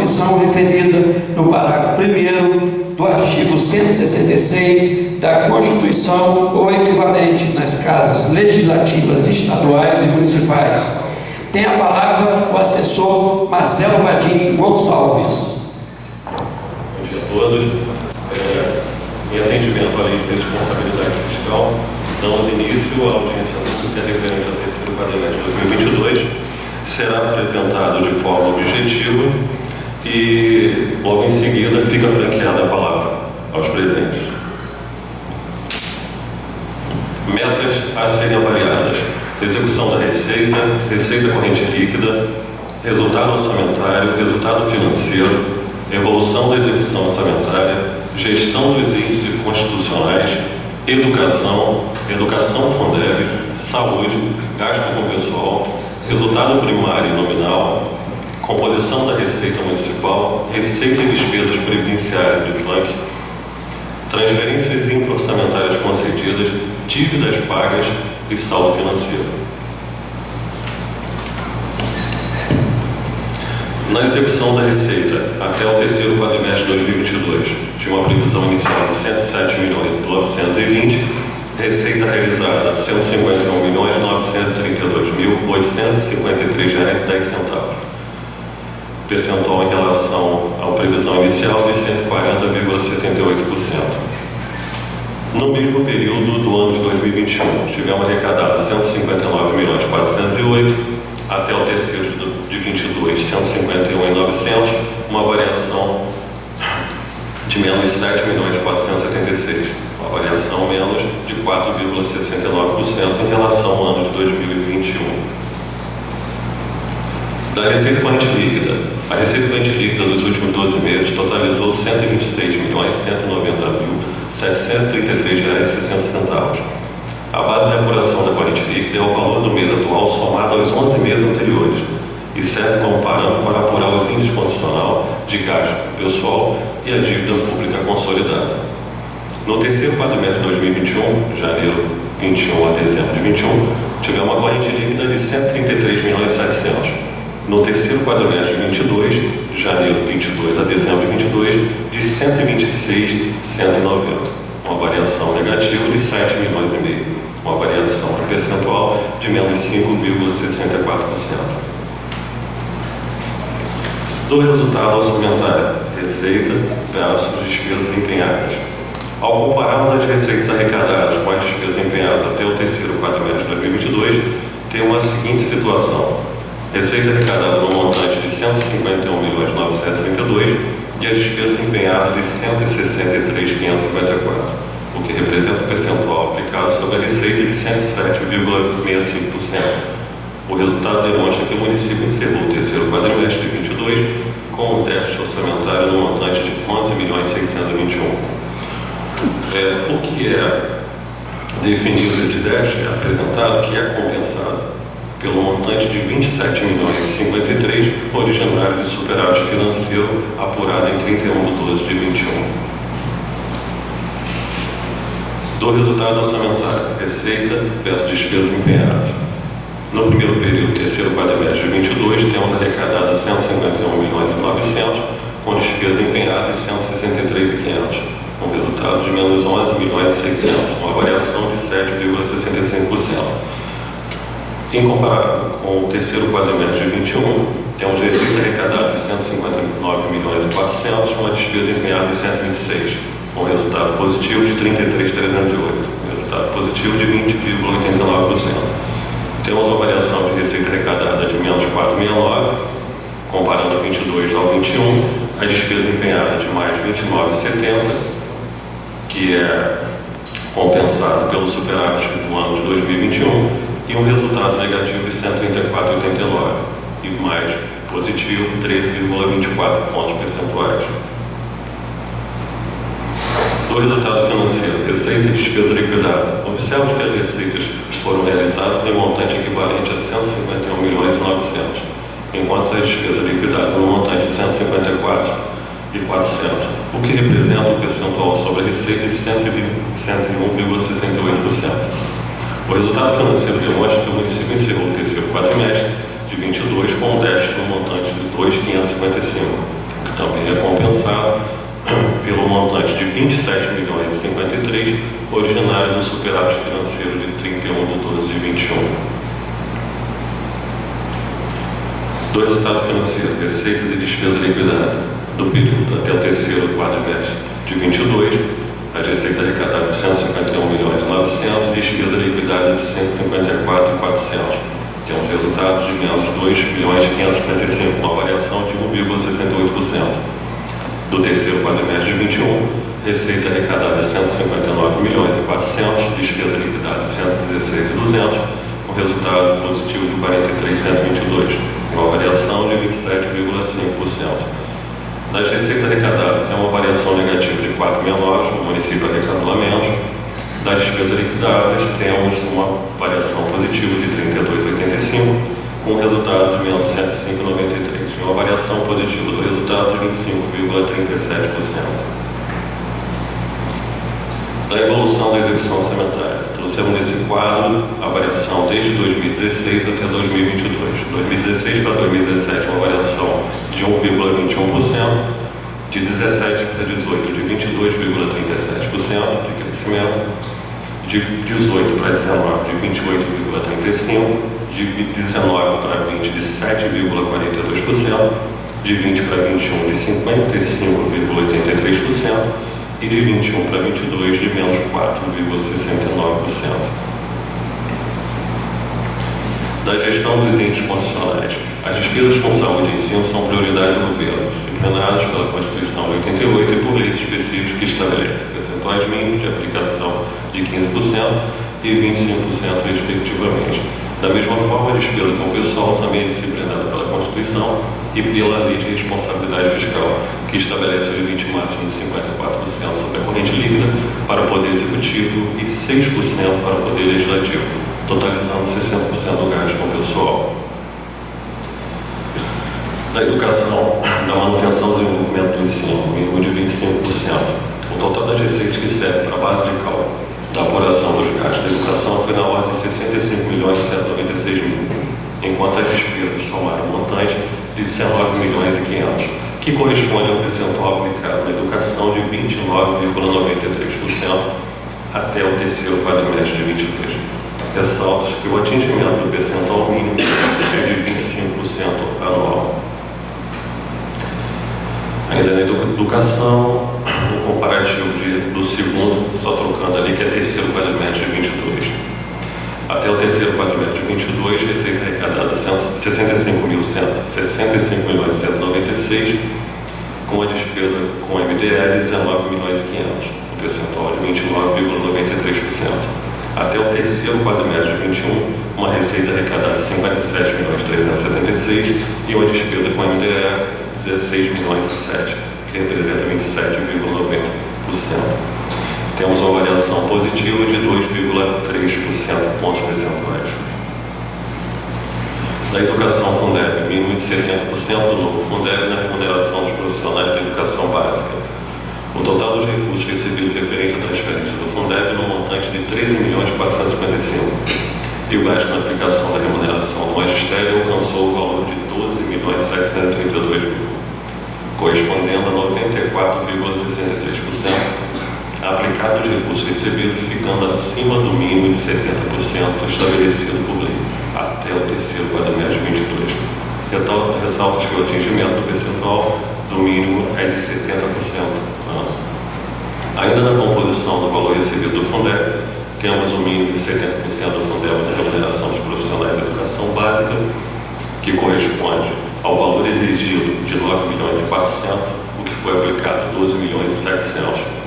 disposição referida no parágrafo 1º do artigo 166 da Constituição ou equivalente nas casas legislativas estaduais e municipais. Tem a palavra o assessor Marcelo Vadim Gonçalves. Bom dia a todos. Em atendimento à lei de responsabilidade fiscal, damos início à audiência pública referente ao terceiro quadrimestre de 2022. Será apresentado de forma objetiva e, logo em seguida, fica franqueada a palavra aos presentes. Metas a serem avaliadas: execução da receita, receita corrente líquida, resultado orçamentário, resultado financeiro, evolução da execução orçamentária, gestão dos índices constitucionais, educação, educação Fundeb, saúde, gasto com pessoal, resultado primário e nominal, composição da receita municipal, receita e despesas previdenciárias do FANC, transferências intra-orçamentárias concedidas, dívidas pagas e saldo financeiro. Na execução da receita, até o terceiro quadrimestre de 2022, tinha uma previsão inicial de R$ 107.920.000, receita realizada R$ 151.932.853,10. Percentual em relação à previsão inicial de 140,78%. No mesmo período do ano de 2021, tivemos arrecadado R$ 159.408.000, até o terceiro de 22, R$ 151.900.000, uma variação de menos R$ 7.476.000, uma variação menos de 4,69% em relação ao ano de 2021. Da receita corrente líquida, a receita corrente líquida dos últimos 12 meses totalizou R$ 126.190.733,60. A base de apuração da corrente líquida é o valor do mês atual somado aos 11 meses anteriores e serve como parâmetro para apurar os índices condicional de gasto pessoal e a dívida pública consolidada. No terceiro quadrimestre de 2021, janeiro 21 a dezembro de 21, tivemos uma corrente líquida de R$ 133.700.000. No terceiro quadrimestre de 22, de janeiro 22 a dezembro de 22, de R$ 126.190, uma variação negativa de R$ 7,5 milhões, uma variação percentual de menos 5,64%. Do resultado orçamentário, receita versus despesas empenhadas. Ao compararmos as receitas arrecadadas com as despesas empenhadas até o terceiro quadrimestre de 2022, temos a seguinte situação: receita arrecadada no montante de R$ 151.932.000 e as despesas empenhadas de R$ 163.554, o que representa o percentual aplicado sobre a receita de 107,65%. O resultado demonstra que o município encerrou o terceiro quadrimestre de 22 com um déficit orçamentário no montante de R$ 11.621.000. O que é definido esse déficit é apresentado que é compensado pelo montante de R$ 27.053.000 originário de superávit financeiro apurado em 31/12/21. Do resultado orçamentário, receita versus despesas empenhadas. No primeiro período, terceiro quadrimestre de 22, temos arrecadado R$ 151.900.000, com despesas empenhadas de R$ 163.500, com resultado de menos R$ 11.600.000, uma variação de 7,65%. Em comparado com o terceiro quadrimestre de 21, temos receita arrecadada de R$ 159.400.000, uma despesa empenhada de R$ 126, com resultado positivo de R$ 33.308, resultado positivo de 20,89%. Temos uma variação de receita arrecadada de menos 4,69, comparando 22 ao 21, a despesa empenhada de mais 29,70, que é compensada pelo superávit do ano de 2021, e um resultado negativo de 134,89 e mais positivo 13,24 pontos percentuais. Do resultado financeiro, receita e despesa liquidada. Observe que as receitas foram realizadas em montante equivalente a R$ 151.900.000, enquanto a despesa liquidada no montante de R$ 154.400.000, o que representa um percentual sobre a receita de 101,68%. O resultado financeiro demonstra que o município encerrou o terceiro quadrimestre de 22 com um déficit no montante de R$ 2.555, também é compensado pelo montante de 27 milhões e 53, originário do superávit financeiro de 31 de 12 de 21. Do resultado financeiro, receitas e despesa liquidada do período até o terceiro quadrimestre de 22, a receita arrecadada de 151 milhões e 900, despesa liquidada de 154 e 400. Temos resultado de menos 2 milhões e 555, uma variação de 1,68%. Do terceiro quadrimestre de 21, receita arrecadada de 159 milhões e 400, despesa liquidada de 116 e 200, com resultado positivo de 43,122, uma variação de 27,5%. Das receitas arrecadadas, tem uma variação negativa de 4,69, o município arrecadou a menos. Das despesas liquidadas, temos uma variação positiva de 32,85, com resultado de menos 105,93, e uma variação positiva do resultado de 25,37%. Da evolução da execução orçamentária, trouxemos nesse quadro a variação desde 2016 até 2022. 2016 para 2017, uma variação de 1,21%, de 17 para 18, de 22,37% de crescimento, de 18 para 19, de 28,35%, de 19 para 20, de 7,42%, de 20 para 21, de 55,83%, e de 21 para 22, de menos 4,69%. Da gestão dos entes constitucionais, as despesas com saúde e ensino são prioridade do governo, disciplinadas pela Constituição de 88 e por leis específicas que estabelecem percentuais mínimos de aplicação de 15% e 25% respectivamente. Da mesma forma, a despesa com o pessoal também é disciplinada pela Constituição e pela Lei de Responsabilidade Fiscal, que estabelece o limite máximo de 54% sobre a corrente líquida para o Poder Executivo e 6% para o Poder Legislativo, totalizando 60% do gasto com o pessoal. Da educação, da manutenção e desenvolvimento do ensino, mínimo de 25%. O total das receitas que servem para a base de cálculo da apuração dos gastos da educação foi na ordem de 65 milhões e 196 mil, enquanto as despesas somaram um montante de 19 milhões e 500, que corresponde a um percentual aplicado na educação de 29,93% até o terceiro quadrimestre de 22. Ressalta que o atingimento do percentual mínimo é de 25% anual. Ainda na educação, o comparativo do segundo, só trocando ali, que é terceiro quadrimestre de 22. Até o terceiro quadrimestre de 22, receita arrecadada 65 milhões e 196, com a despesa com MDE de 19 milhões e 500, o percentual de 29,93%. Até o terceiro quadrimestre de 21, uma receita arrecadada de 57 milhões e 376 e uma despesa com MDE 16 milhões e 7, que representa 27,90%. Temos uma variação positiva de 2,3% pontos percentuais. Da educação Fundeb, mínimo de 70% do novo Fundeb na remuneração dos profissionais da educação básica. O total dos recursos recebidos referente à transferência do Fundeb no montante de 13 milhões e 455. E o gasto na aplicação da remuneração do magistério alcançou o valor de 12 milhões e 732 mil, correspondendo a 94,63%. Aplicado os recursos recebidos, ficando acima do mínimo de 70% estabelecido por lei, até o terceiro quadrimestre de 22. Ressalto que o atingimento do percentual do mínimo é de 70%. Ainda na composição do valor recebido do Fundeb, temos o mínimo de 70% do Fundeb na remuneração dos profissionais da educação básica, que corresponde ao valor exigido de 9 milhões e 400, o que foi aplicado 12 milhões e 700.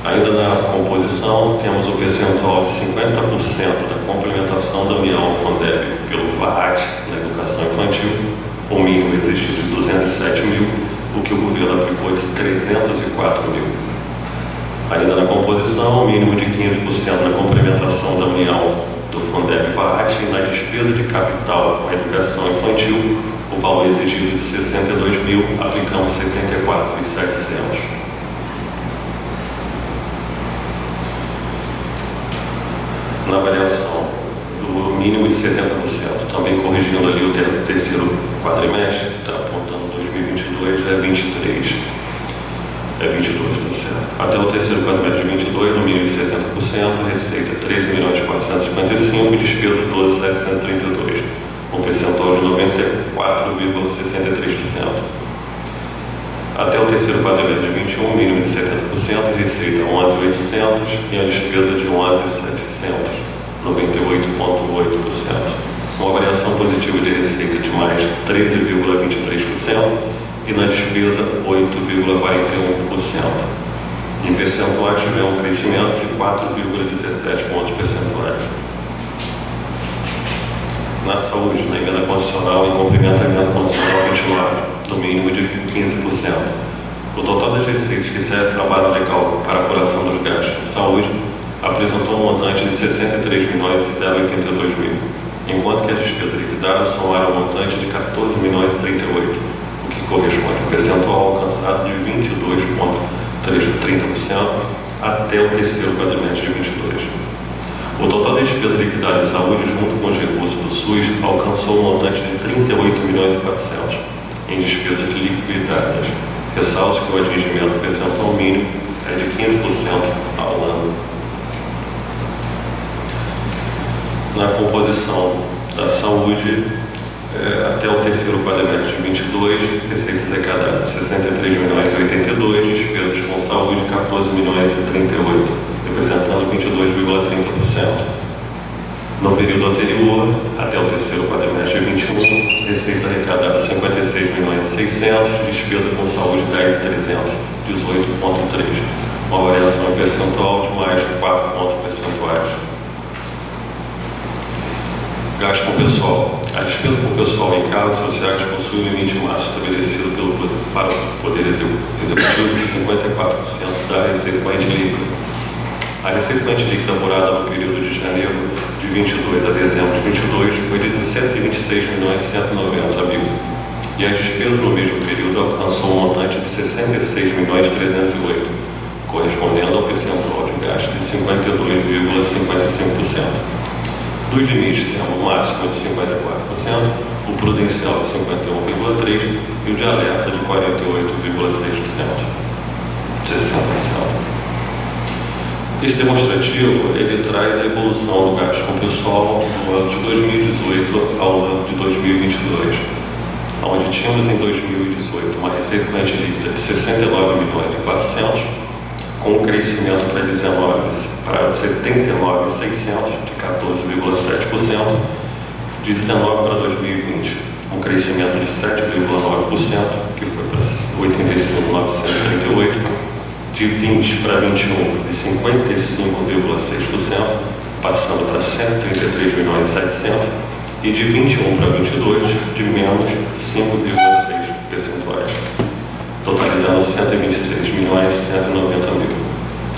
Ainda na composição, temos o percentual de 50% da complementação da União Fundeb pelo VAT na educação infantil, o mínimo exigido de 207 mil, o que o governo aplicou de 304 mil. Ainda na composição, o mínimo de 15% na complementação da União do Fundeb VAT e na despesa de capital com a educação infantil, o valor exigido de 62 mil, aplicamos 74.700. Na variação do mínimo de 70%, também corrigindo ali o terceiro quadrimestre, está apontando 2022, é 22, tá certo. Até o terceiro quadrimestre de 22, no mínimo de 70%, receita 13.455 e despesa 12.732, um percentual de 94,63%. Até o terceiro quadrimestre de 21, mínimo de 70%, receita 11.800 e a despesa de 11.700, 98,8%. Uma variação positiva de receita de mais 13,23% e na despesa 8,41%. Em percentuais, tivemos um crescimento de 4,17 pontos percentuais. Na saúde, na emenda constitucional, em cumprimento à emenda constitucional continuada, no mínimo de 15%. O total das receitas que serve para a base de cálculo para a apuração dos gastos de saúde apresentou um montante de 63.082.000, enquanto que as despesas liquidadas somaram um montante de 14.038.000, o que corresponde ao percentual alcançado de 22,30% até o terceiro quadrimestre de 22. O total da despesa liquidada em saúde, junto com os recursos do SUS, alcançou um montante de 38.400.000 em despesas liquidadas. Ressalto que o atingimento percentual mínimo é de 15% ao ano. Na composição da saúde, até o terceiro quadrimestre de 22, receitas arrecadadas 63.082.000, despesas com saúde 14.038.000, representando 22,30%. No período anterior, até o terceiro quadrimestre de 21, receitas arrecadadas 56.600.000, despesa com saúde 10.300, 18,3%, uma variação percentual de mais de 4 pontos percentuais. Gasto com pessoal. A despesa com pessoal em cargos sociais possui um limite máximo estabelecido para o Poder Executivo de 54% da receita corrente líquida. A receita corrente líquida apurada no período de janeiro de 22 a dezembro de 22 foi de 126.190.000 e a despesa no mesmo período alcançou um montante de 66.308.000, correspondendo ao percentual de gasto de 52,55%. Dos limites temos o máximo de 54%, o prudencial de 51,3% e o de alerta de 48,6%. 60%. Esse demonstrativo, ele traz a evolução do gasto com pessoal no ano de 2018 ao ano de 2022, onde tínhamos em 2018 uma receita corrente líquida de 69.400.000, com um crescimento para 79.600.000, de 14,7%, de 19 para 2020, um crescimento de 7,9%, que foi para 85.938, de 20 para 21, de 55,6%, passando para 133.700.000, e de 21 para 22, de menos 5,6 percentuais, totalizando 126.190.000.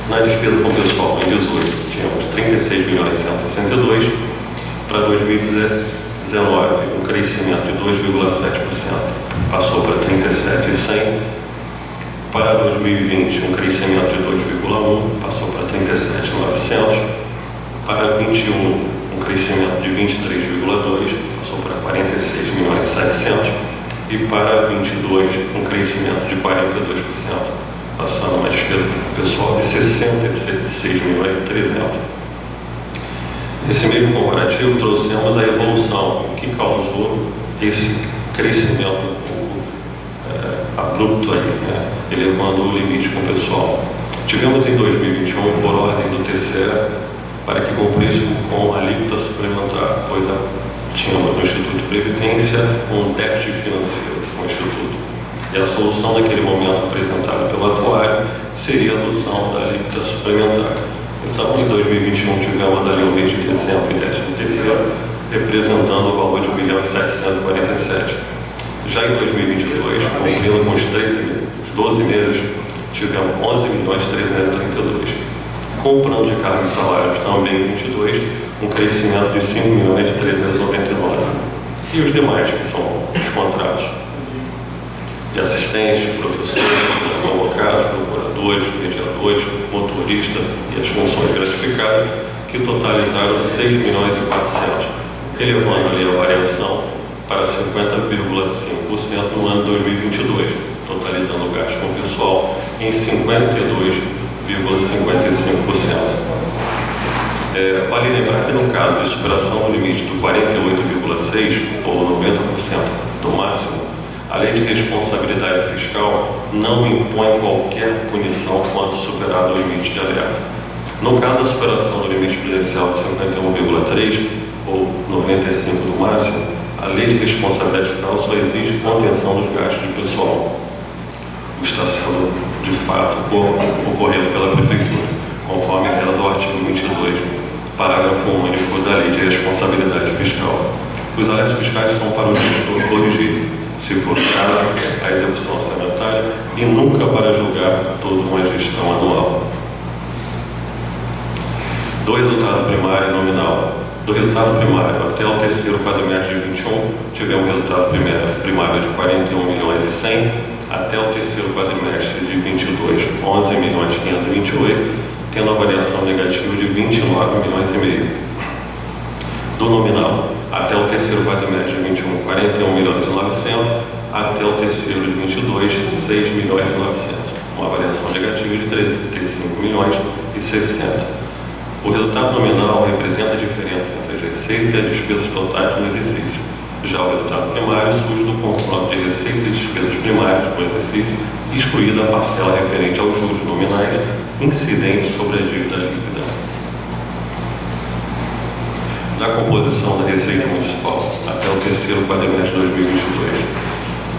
Na despesa com pessoal, em 18, tínhamos 36.162.000, para 2019, um crescimento de 2,7%, passou para 37.100. Para 2020, um crescimento de 2,1%, passou para 37.900. Para 21, um crescimento de 23,2%, passou para 46.700. E para 22, um crescimento de 42%, passando uma despesa pessoal de 66.300.000. Nesse mesmo comparativo, trouxemos a evolução que causou esse crescimento abrupto aí, né? Elevando o limite com o pessoal. Tivemos em 2021, por ordem do TCE, para que cumprisse com a alíquota suplementar, pois tínhamos no Instituto de Previdência um déficit financeiro com o Instituto. E a solução naquele momento apresentada pelo atuário seria a adoção da alíquota suplementar. Então, em 2021, tivemos ali o mês de dezembro e 13º, representando o valor de 1.747.000. Já em 2022, cumprindo com os 12 meses, tivemos 11.332.000. Com o plano de cargos e salários também em 22, um crescimento de 5.399.000. E os demais, que são os contratos de assistentes, professores, convocados, procuradores, mediadores, motorista e as funções gratificadas, que totalizaram 6.400.000, elevando ali a variação para 50,5% no ano 2022, pessoal em 52,55%. Vale lembrar que no caso de superação do limite do 48,6% ou 90% do máximo, a Lei de Responsabilidade Fiscal não impõe qualquer punição quando superado o limite de alerta. No caso da superação do limite prudencial de 51,3% ou 95% do máximo, a Lei de Responsabilidade Fiscal só exige contenção dos gastos de pessoal, o que está sendo, de fato, ocorrido pela Prefeitura, conforme reza o artigo 22, parágrafo único da Lei de Responsabilidade Fiscal. Os alertas fiscais são para o gestor corrigir, se for caso, a execução orçamentária e nunca para julgar toda uma gestão anual. Do resultado primário nominal. Do resultado primário até o terceiro quadrimestre de 21, tivemos um resultado primário de 41.100.000, até o terceiro quadrimestre de 22, 11.528.000, tendo uma variação negativa de 29,5 milhões. Do nominal, até o terceiro quadrimestre de 21, 41.900.000, até o terceiro de 22, 6.900.000, uma variação negativa de 35.600.000. O resultado nominal representa a diferença entre as receitas e as despesas totais do exercício. Já o resultado primário surge do confronto de receitas e despesas primárias do exercício, excluída a parcela referente aos juros nominais incidentes sobre a dívida líquida. Da composição da Receita Municipal até o terceiro quadrimestre de 2022.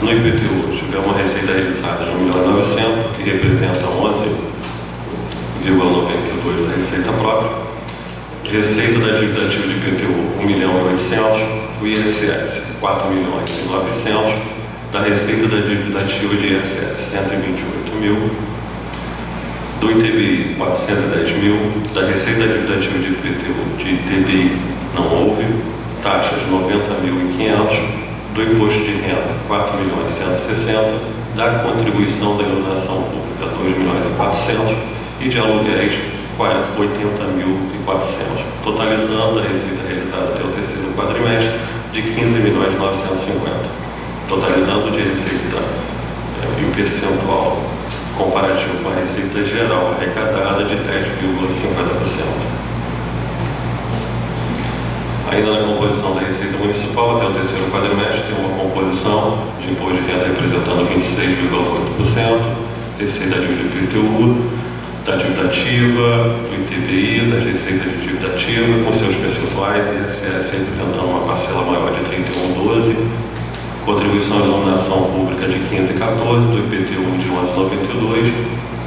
No IPTU, tivemos uma receita realizada de 1.900.000, que representa 11,92% da receita própria. Receita da dívida ativa de IPTU, 1.800.000. O ISS, 4.900.000. Da receita da dívida ativa de ISS, 128.000. Do ITBI, 410.000. Da receita da dívida ativa de IPTU, de ITBI, não houve. Taxas, 90.500. Do imposto de renda, 4.160.000. Da contribuição da iluminação pública, 2.400.000. E de aluguéis, 80.400, totalizando a receita realizada até o terceiro quadrimestre de 15.950.000, totalizando de receita em percentual comparativo com a receita geral arrecadada de 10,50%. Ainda na composição da receita municipal até o terceiro quadrimestre tem uma composição de imposto de renda representando 26,8%, receita da dívida IPTU, da dívida ativa, do ITBI, das receitas de dívida ativa, com seus percentuais, ISS representando uma parcela maior de 31,12%, contribuição à iluminação pública de 15,14%, do IPTU de 11,92%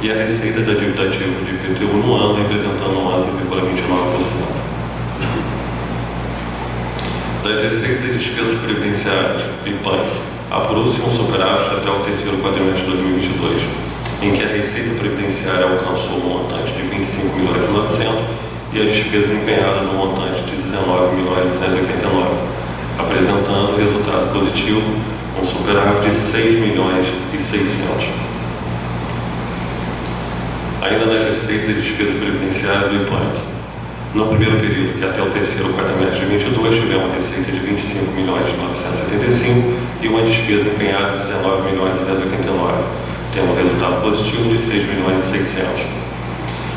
e a receita da dívida ativa de IPTU no ano representando 11,29%. Das receitas e despesas previdenciárias, IPANC, apurou-se um superávit até o terceiro quadrimestre de 2022, em que a receita previdenciária alcançou um montante de 25.900.000 e a despesa empenhada no montante de 19.289.000, apresentando resultado positivo, um superávit de 6.600.000. Ainda nas receitas e despesas previdenciárias do IPANC, no primeiro período, que até o terceiro quadrimestre de 22, tivemos uma receita de 25.975.000 e uma despesa empenhada de 19.289.000. Temos um resultado positivo de 6.600.000.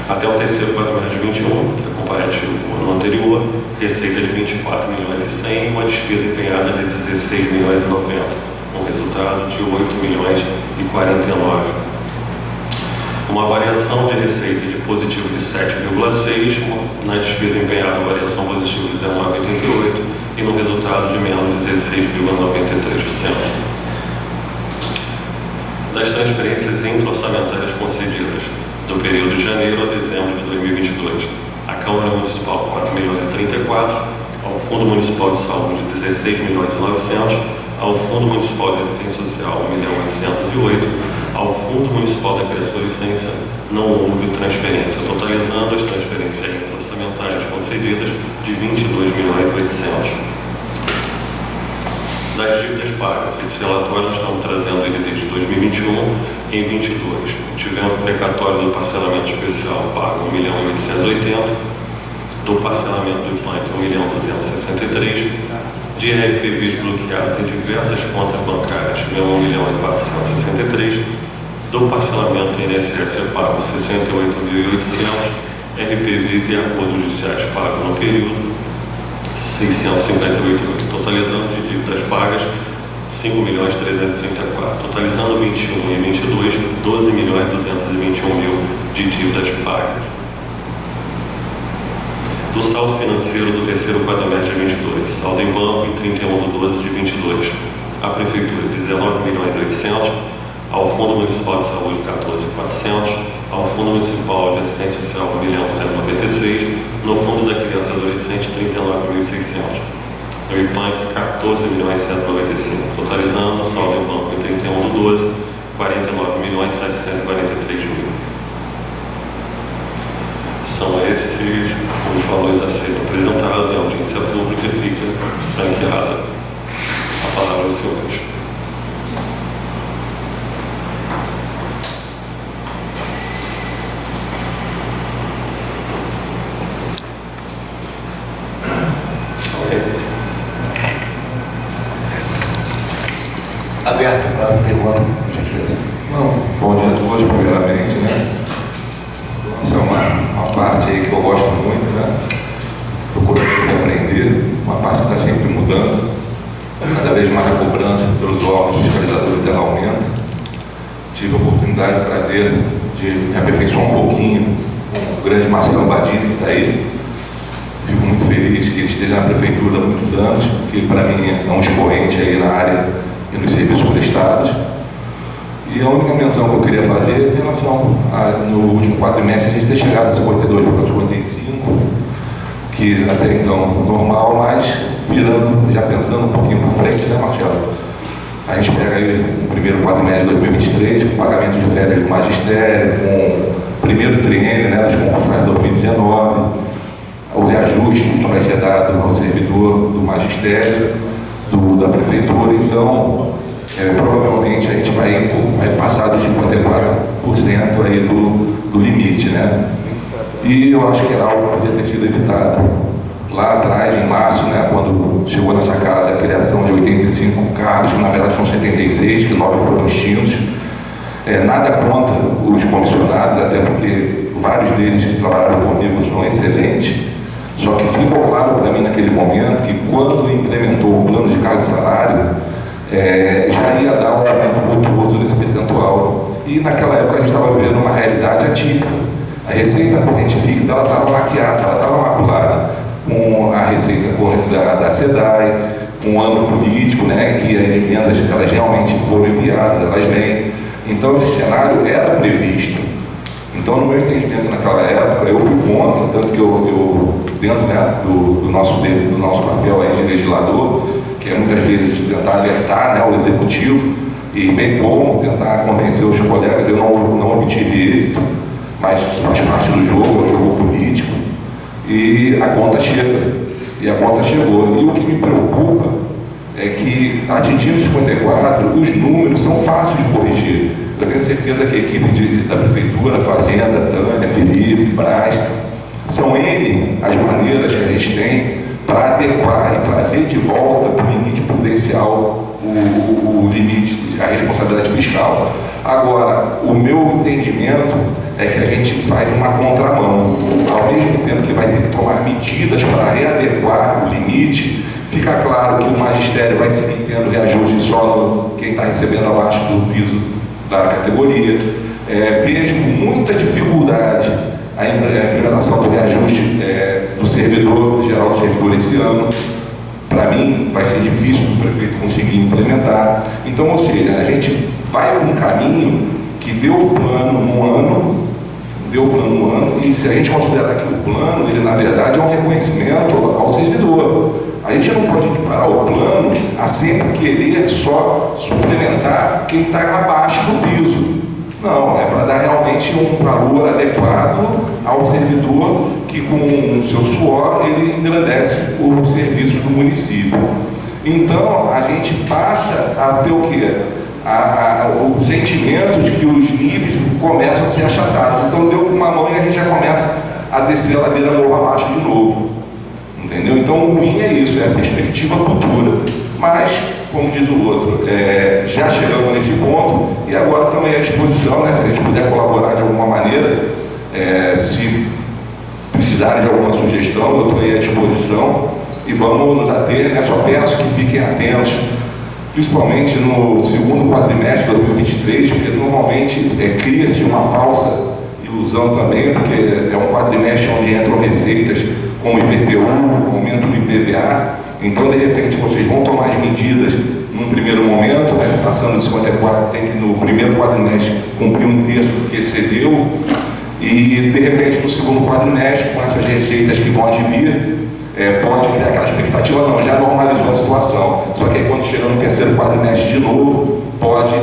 Até o terceiro quadrimestre de 21, que é comparativo com o ano anterior, receita de 24.100.000 e uma despesa empenhada de 16.090.000, um resultado de 8.049.000. Uma variação de receita de positivo de 7,6, na despesa empenhada uma variação positiva de 19,88 e no resultado de menos 16,93%. Das transferências intra-orçamentárias concedidas do período de janeiro a dezembro de 2022, a Câmara Municipal 4.034, ao Fundo Municipal de Saúde 16.900.000, ao Fundo Municipal de Assistência Social 1.808.000, ao Fundo Municipal da Criação e Ciência não houve transferência, totalizando as transferências intra-orçamentárias concedidas de 22.800.000. Das dívidas pagas, esse relatório nós estamos trazendo ele desde 2021. Em 2022, tivemos precatório do parcelamento especial pago 1.880.000, do parcelamento do IPANC 1.263.000, de RPVs bloqueados em diversas contas bancárias tivemos 1.463.000, do parcelamento INSS é pago 68.800, RPVs e acordos judiciais pagos no período 658, totalizando de dívidas pagas 5.334, totalizando 21 e 22, 12.221.000 de dívidas pagas. Do saldo financeiro do terceiro quadrimestre de 22, saldo em banco em 31/12/22, a Prefeitura 19.800.000, ao Fundo Municipal de Saúde 14.400.000, ao Fundo Municipal de Assistência Social 1.196.000, no Fundo da Criança e Adolescente 39.600.000, no IPANC 14.195.000, totalizando saldo em banco em 31/12, 49.743.000. São esses os valores a serem apresentados em audiência pública e fica franqueada a palavra aos senhores. Aberto para pergunta, por gentileza. Bom dia a todos, primeiramente, né? Essa é uma parte aí que eu gosto muito, né? Procuro sempre aprender, uma parte que está sempre mudando. Cada vez mais a cobrança pelos órgãos fiscalizadores ela aumenta. Tive a oportunidade e o prazer de me aperfeiçoar um pouquinho com o grande Marcelo Badini, que está aí. Fico muito feliz que ele esteja na prefeitura há muitos anos, que para mim é um expoente aí na área e nos serviços prestados. E a única menção que eu queria fazer em relação no último quadrimestre a gente ter chegado a 52 para 55, que até então normal, mas virando, já pensando um pouquinho para frente, né, Marcelo? A gente pega aí o primeiro quadrimestre de 2023, com pagamento de férias do magistério, com o primeiro triênio, né, dos concursados de 2019, o reajuste que vai ser dado ao servidor do magistério, da prefeitura. Então, provavelmente a gente vai passar dos 54% aí do limite, né? E eu acho que era algo que podia ter sido evitado lá atrás, em março, né, quando chegou nessa casa a criação de 85 cargos, que na verdade são 76, que 9 foram extintos. Nada contra os comissionados, até porque vários deles que trabalharam comigo são excelentes. Só que ficou claro para mim naquele momento que quando implementou o plano de cargo e salário, já ia dar um aumento vultuoso nesse percentual. E naquela época a gente estava vivendo uma realidade atípica. A receita corrente líquida estava maquiada, ela estava maculada com a receita corrente da SEDAI, com um ano político, né, em que as emendas elas realmente foram enviadas, elas vêm. Então esse cenário era previsto. Então, no meu entendimento naquela época, eu fui contra, tanto que eu dentro, né, do nosso papel aí de legislador, que é muitas vezes tentar alertar, né, o executivo, e bem como tentar convencer os colegas, eu não obtive êxito, mas faz parte do jogo, é um jogo político, e a conta chega, e a conta chegou. E o que me preocupa é que, atingindo 54, os números são fáceis de corrigir. Eu tenho certeza que a equipe da Prefeitura, Fazenda, Tânia, Felipe, Braz, são N as maneiras que a gente tem para adequar e trazer de volta para o limite prudencial o limite, a responsabilidade fiscal. Agora, o meu entendimento é que a gente faz uma contramão. Ao mesmo tempo que vai ter que tomar medidas para readequar o limite, fica claro que o magistério vai seguir tendo reajuste só quem está recebendo abaixo do piso da categoria. Vejo com muita dificuldade a implementação do reajuste do servidor, geral do servidor esse ano. Para mim, vai ser difícil o prefeito conseguir implementar. Então, ou seja, a gente vai por um caminho que deu o plano no ano, e se a gente considerar que o plano, ele na verdade é um reconhecimento ao servidor. A gente não pode equiparar o plano a sempre querer só suplementar quem está abaixo do piso. Não, é para dar realmente um valor adequado ao servidor que, com o seu suor, ele engrandece os serviços do município. Então, a gente passa a ter o quê? O sentimento de que os níveis começam a ser achatados. Então, deu com uma mão e a gente já começa a descer a ladeira morro abaixo de novo. Entendeu? Então, o ruim é isso, é a perspectiva futura. Mas, como diz o outro, já chegamos nesse ponto e agora estamos à disposição, né? Se a gente puder colaborar de alguma maneira, se precisarem de alguma sugestão, eu estou aí à disposição e vamos nos ater, né? Só peço que fiquem atentos, principalmente no segundo quadrimestre de 2023, porque normalmente cria-se uma falsa ilusão também, porque é um quadrimestre onde entram receitas como IPTU, aumento do IPVA, então de repente vocês vão tomar as medidas num primeiro momento, mas passando de 54 tem que no primeiro quadrimestre cumprir um terço do que excedeu, e de repente no segundo quadrimestre, com essas receitas que vão advir, pode criar aquela expectativa, não, já normalizou a situação, só que aí quando chega no terceiro quadrimestre de novo, pode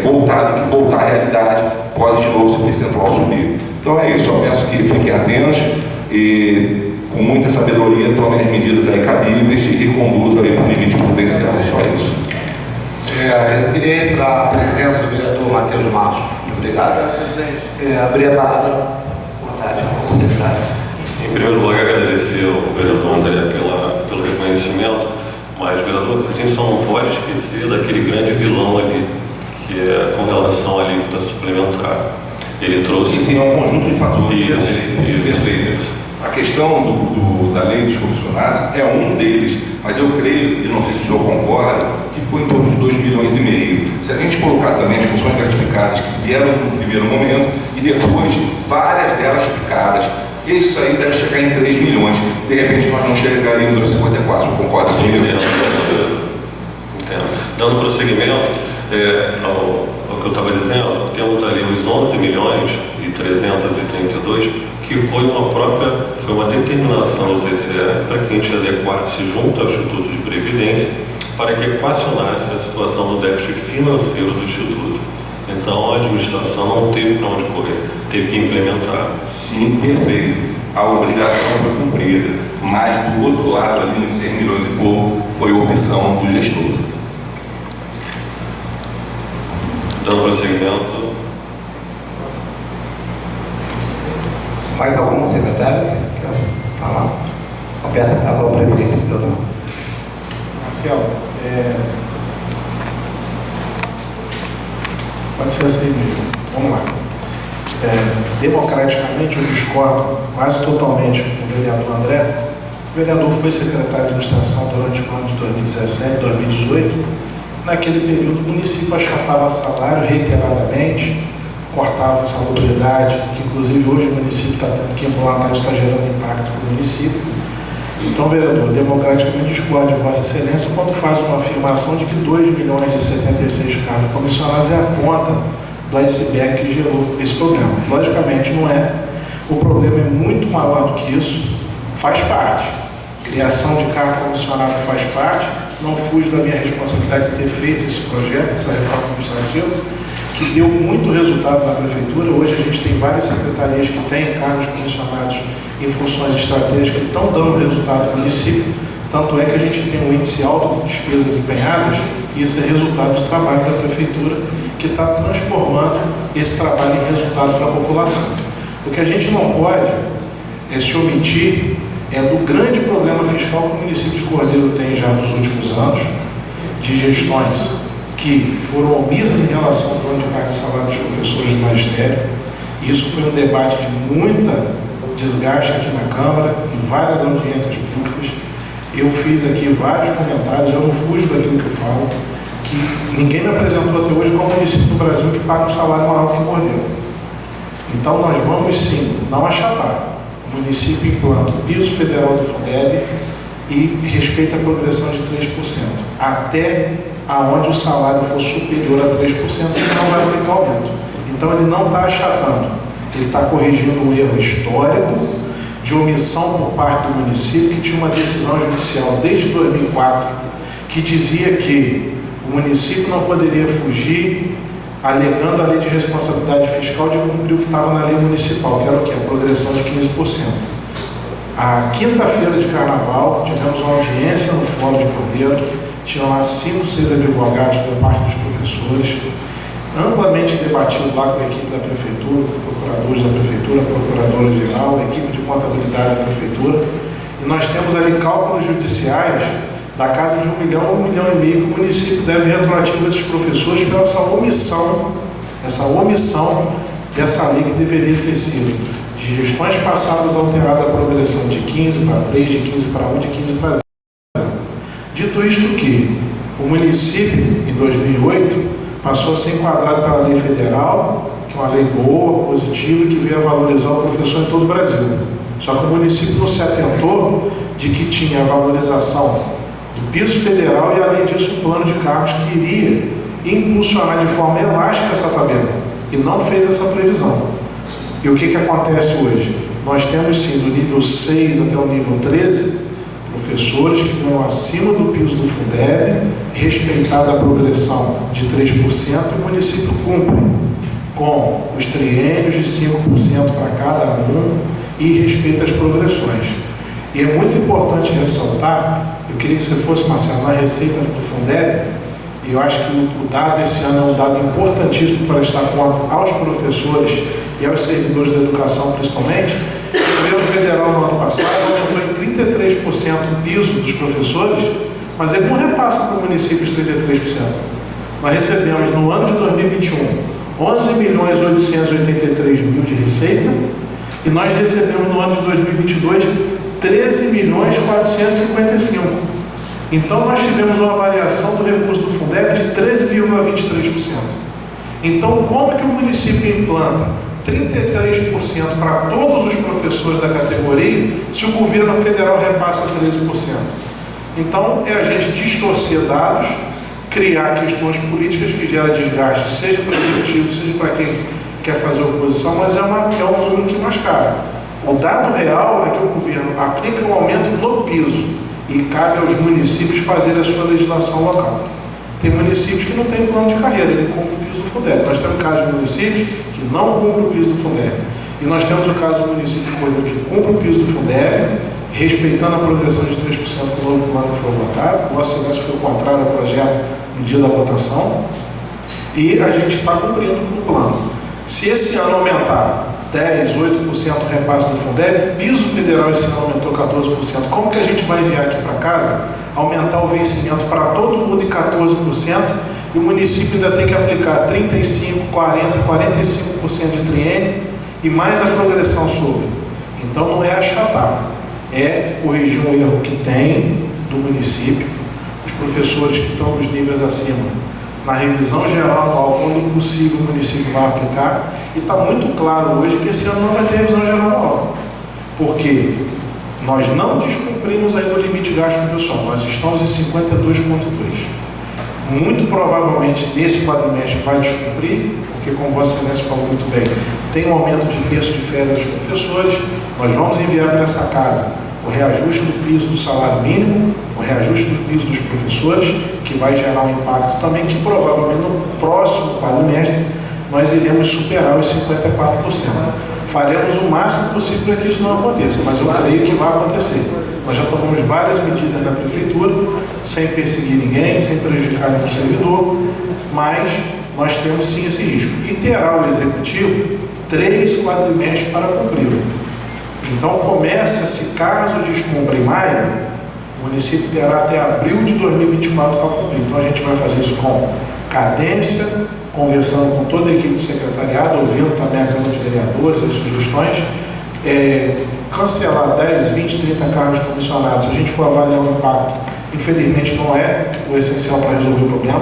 voltar à realidade, pode de novo esse percentual subir. Então é isso, eu peço que fiquem atentos e com muita sabedoria tomem as medidas aí cabíveis e reconduzam aí para o limite prudencial, só isso. Eu queria registrar a presença do vereador Matheus Marcos. Obrigado. Abrir a palavra. Boa tarde, secretário. Em primeiro lugar, agradecer ao vereador André pelo reconhecimento, mas, vereador, a gente só não pode esquecer daquele grande vilão ali, que é com relação à alíquota suplementar. Ele trouxe... Sim, é um conjunto de fatores. Perfeito. A questão da lei dos comissionados é um deles, mas eu creio, e não sei se o senhor concorda, que ficou em torno de 2,5 milhões. Se a gente colocar também as funções gratificadas que vieram no primeiro momento e depois várias delas picadas, isso aí deve chegar em 3 milhões. De repente nós não chegaríamos aos 54, você concorda comigo? Entendo. Dando prosseguimento ao que eu estava dizendo, temos ali os 11 milhões e 332, que foi uma determinação do TCE para que a gente adequasse junto ao Instituto de Previdência para que equacionasse a situação do déficit financeiro do Instituto. Então a administração não teve para onde correr, teve que implementar. Sim, perfeito. A obrigação foi cumprida, mas do outro lado, ali nos 100 milhões e pouco, foi opção do gestor. Dando prosseguimento. Mais algum secretário? Quer falar? Aperta a palavra para o prefeito, doutor. Marcelo, pode ser assim mesmo. Vamos lá. Democraticamente, eu discordo quase totalmente com o vereador André. O vereador foi secretário de administração durante o ano de 2017, 2018. Naquele período, o município achatava salário reiteradamente, cortava a salubridade, que inclusive hoje o município está tendo que implantar, isso está gerando impacto para o município. Então, vereador, democraticamente discordo de Vossa Excelência quando faz uma afirmação de que 2 milhões e 76 cargos comissionados é a ponta do iceberg que gerou esse problema. Logicamente não é. O problema é muito maior do que isso, faz parte. Criação de cargo comissionado faz parte, não fujo da minha responsabilidade de ter feito esse projeto, essa reforma administrativa, que deu muito resultado na prefeitura. Hoje a gente tem várias secretarias que têm cargos comissionados em funções estratégicas que estão dando resultado no município, tanto é que a gente tem um índice alto de despesas empenhadas, e isso é resultado do trabalho da prefeitura, que está transformando esse trabalho em resultado para a população. O que a gente não pode se omitir do grande problema fiscal que o município de Cordeiro tem já nos últimos anos, de gestões que foram omissas em relação ao plano de carga de salário dos professores do magistério. E isso foi um debate de muita desgaste aqui na Câmara, em várias audiências públicas. Eu fiz aqui vários comentários, eu não fujo daquilo que eu falo, que ninguém me apresentou até hoje como município do Brasil que paga um salário maior que Cordeiro. Então nós vamos sim, não achatar. O município implanta o piso federal do Fundeb e respeita a progressão de 3%, até aonde o salário for superior a 3%, ele não vai aplicar aumento. Então ele não está achatando, ele está corrigindo um erro histórico de omissão por parte do município, que tinha uma decisão judicial desde 2004 que dizia que o município não poderia fugir, alegando a lei de responsabilidade fiscal, de cumprir o que estava na lei municipal, que era o quê? A progressão de 15%. A quinta-feira de carnaval, tivemos uma audiência no Fórum de Cordeiro, tinham lá 5, 6 advogados por parte dos professores, amplamente debatido lá com a equipe da prefeitura, procuradores da prefeitura, procuradora-geral, a equipe de contabilidade da prefeitura, e nós temos ali cálculos judiciais da casa de 1 milhão a 1,5 milhão que o município deve retroativo a esses professores pela essa omissão dessa lei que deveria ter sido de gestões passadas alterada a progressão de 15 para 3, de 15 para 1, de 15 para 0. Dito isto que o município, em 2008, passou a ser enquadrado pela lei federal, que é uma lei boa, positiva, que veio a valorizar o professor em todo o Brasil. Só que o município não se atentou de que tinha a valorização do piso federal e, além disso, o plano de cargos que iria impulsionar de forma elástica essa tabela, e não fez essa previsão. E o que acontece hoje? Nós temos, sim, do nível 6 até o nível 13, professores que ganham acima do piso do Fundeb, respeitada a progressão de 3%, e o município cumpre com os triênios de 5% para cada um e respeita as progressões. E é muito importante ressaltar, eu queria que você fosse, Marcelo, na receita do Fundeb, e eu acho que o dado esse ano é um dado importantíssimo para estar aos professores e aos servidores da educação, principalmente. O governo federal, no ano passado, aumentou em 33% o piso dos professores, mas ele não repassa para o município os 33%. Nós recebemos, no ano de 2021, 11.883.000 de receita, e nós recebemos, no ano de 2022, 13.455.000. Então, nós tivemos uma variação do recurso do Fundeb de 13,23%. Então, como que o município implanta 33% para todos os professores da categoria, se o governo federal repassa 13%? Então, é a gente distorcer dados, criar questões políticas que geram desgaste, seja para o executivo, seja para quem quer fazer oposição, mas é um número que mascara. O dado real é que o governo aplica um aumento no piso e cabe aos municípios fazer a sua legislação local. Tem municípios que não têm plano de carreira, ele cumpre o piso do Fundeb. Nós temos casos de municípios que não cumprem o piso do Fundeb. E nós temos o caso do município de Cordeiro que cumpre o piso do Fundeb, respeitando a progressão de 3% do novo plano que foi votado. Vossa Excelência foi contrário ao projeto no dia da votação. E a gente está cumprindo o plano. Se esse ano aumentar 10, 8% o repasse do Fundeb, piso federal esse ano aumentou 14%. Como que a gente vai enviar aqui para casa, aumentar o vencimento para todo mundo em 14%, e o município ainda tem que aplicar 35%, 40%, 45% de triênio e mais a progressão sobre? Então não é achatar, é corrigir um erro que tem do município. Os professores que estão nos níveis acima, na revisão geral anual, quando possível, o município vai aplicar. E está muito claro hoje que esse ano não vai ter revisão geral anual, porque nós não descumprimos ainda o limite de gasto pessoal. Nós estamos em 52,2. Muito provavelmente nesse quadrimestre vai descumprir, porque, como Vossa Excelência falou muito bem, tem um aumento de terço de férias dos professores. Nós vamos enviar para essa casa o reajuste do piso do salário mínimo, o reajuste do piso dos professores, que vai gerar um impacto também, que provavelmente no próximo quadrimestre nós iremos superar os 54%. Faremos o máximo possível para que isso não aconteça, mas eu creio que vai acontecer. Nós já tomamos várias medidas na prefeitura, sem perseguir ninguém, sem prejudicar nenhum servidor, mas nós temos sim esse risco. E terá o executivo 3 quadrimestres para cumprir. Então começa-se, caso descumpra em maio, o município terá até abril de 2024 para cumprir. Então a gente vai fazer isso com cadência, conversando com toda a equipe de secretariado, ouvindo também a Câmara de Vereadores, as sugestões, cancelar 10, 20, 30 cargos comissionados. Se a gente for avaliar o impacto, infelizmente não é o essencial para resolver o problema.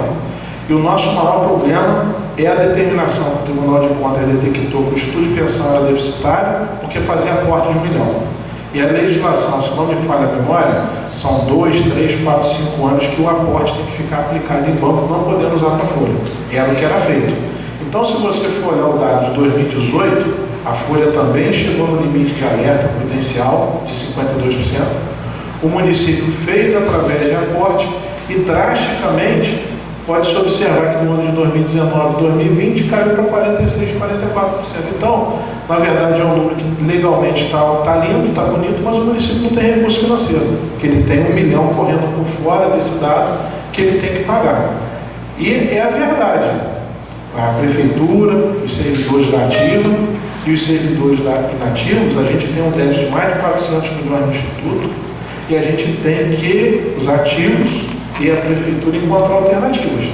E o nosso maior problema é a determinação que o Tribunal de Contas detectou que o estudo de pensão era deficitário, porque fazia aporte de 1 milhão. E a legislação, se não me falha a memória, são 2, 3, 4, 5 anos que o aporte tem que ficar aplicado em banco, não podendo usar para folha. Era o que era feito. Então, se você for olhar o dado de 2018, a folha também chegou no limite de alerta prudencial de 52%. O município fez através de aporte e drasticamente pode-se observar que no ano de 2019 e 2020 caiu para 46%, 44%. Então, na verdade, é um número que legalmente está lindo, está bonito, mas o município não tem recurso financeiro, que ele tem 1 milhão correndo por fora desse dado que ele tem que pagar. E é a verdade. A prefeitura, os servidores da ativa e os servidores da inativos, a gente tem um déficit de mais de 400 milhões no Instituto. E a gente tem que, os ativos e a prefeitura, encontrar alternativas.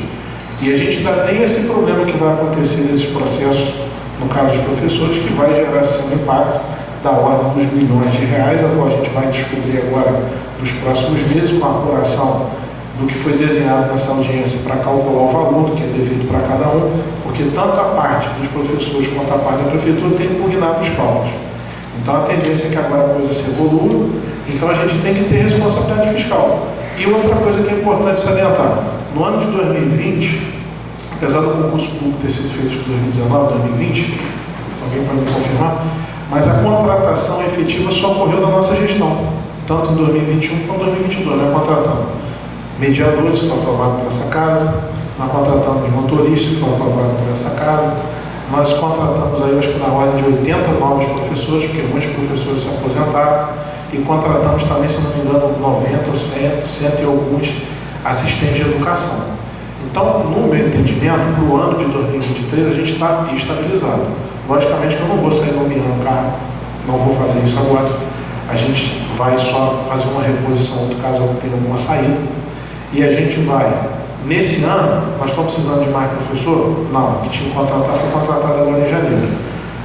E a gente ainda tem esse problema que vai acontecer nesses processos, no caso dos professores, que vai gerar assim, um impacto da ordem dos milhões de reais, a qual a gente vai descobrir agora nos próximos meses, com a apuração do que foi desenhado nessa audiência para calcular o valor do que é devido para cada um, porque tanto a parte dos professores quanto a parte da prefeitura tem impugnado os cálculos. Então a tendência é que agora a coisa se evolua, então a gente tem que ter responsabilidade fiscal. E outra coisa que é importante salientar, no ano de 2020, apesar do concurso público ter sido feito em 2019, 2020, alguém pode me confirmar, mas a contratação efetiva só ocorreu na nossa gestão, tanto em 2021 quanto em 2022, nós contratamos mediadores que foram aprovados por essa casa, nós contratamos motoristas que foram aprovados por essa casa, nós contratamos aí, acho que na ordem de 80 novos professores, porque muitos professores se aposentaram, e contratamos também, se não me engano, 90 ou 100 e alguns assistentes de educação. Então, no meu entendimento, para o ano de 2023, a gente está estabilizado. Logicamente que eu não vou sair nomeando carro, não vou fazer isso agora. A gente vai só fazer uma reposição caso tenha alguma saída. E a gente vai, nesse ano, nós estamos precisando de mais professor? Não, o que tinha que contratar foi contratado agora em janeiro.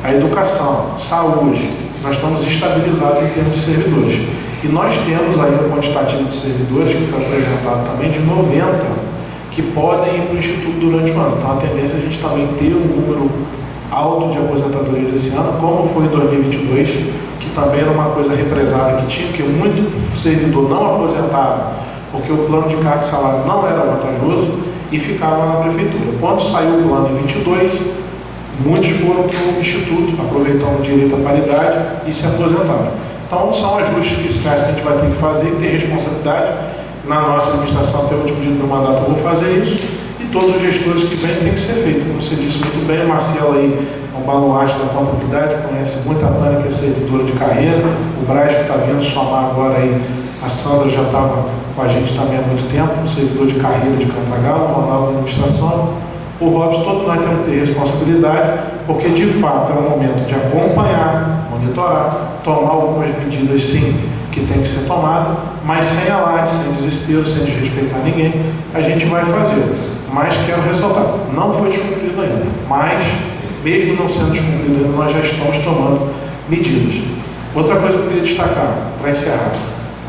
A educação, saúde, nós estamos estabilizados em termos de servidores. E nós temos aí um quantitativo de servidores que foi apresentado também de 90 que podem ir para o Instituto durante o ano. Então a tendência é a gente também ter um número alto de aposentadorias esse ano, como foi em 2022, que também era uma coisa represada que tinha, que muito servidor não aposentava, porque o plano de carga e salário não era vantajoso e ficava na prefeitura. Quando saiu o plano em 22, muitos foram para o Instituto, aproveitando o direito à paridade e se aposentaram. Então são ajustes fiscais que a gente vai ter que fazer e ter responsabilidade. Na nossa administração, até o último dia do meu mandato, eu vou fazer isso, e todos os gestores que vêm tem que ser feito. Como você disse muito bem, o Marcelo aí é um baluarte da contabilidade, conhece muito a Tânia, que é servidora de carreira, o Braz, que está vindo somar agora aí, a Sandra já estava com a gente também há muito tempo, um servidor de carreira de Cantagalo, o Ronaldo da administração, o Robson, todos nós temos que ter responsabilidade, porque de fato é um momento de acompanhar, monitorar, tomar algumas medidas sim, que tem que ser tomado, mas sem alarde, sem desespero, sem desrespeitar ninguém, a gente vai fazer. Mas quero ressaltar, não foi descumprido ainda, mas mesmo não sendo descumprido ainda, nós já estamos tomando medidas. Outra coisa que eu queria destacar, para encerrar,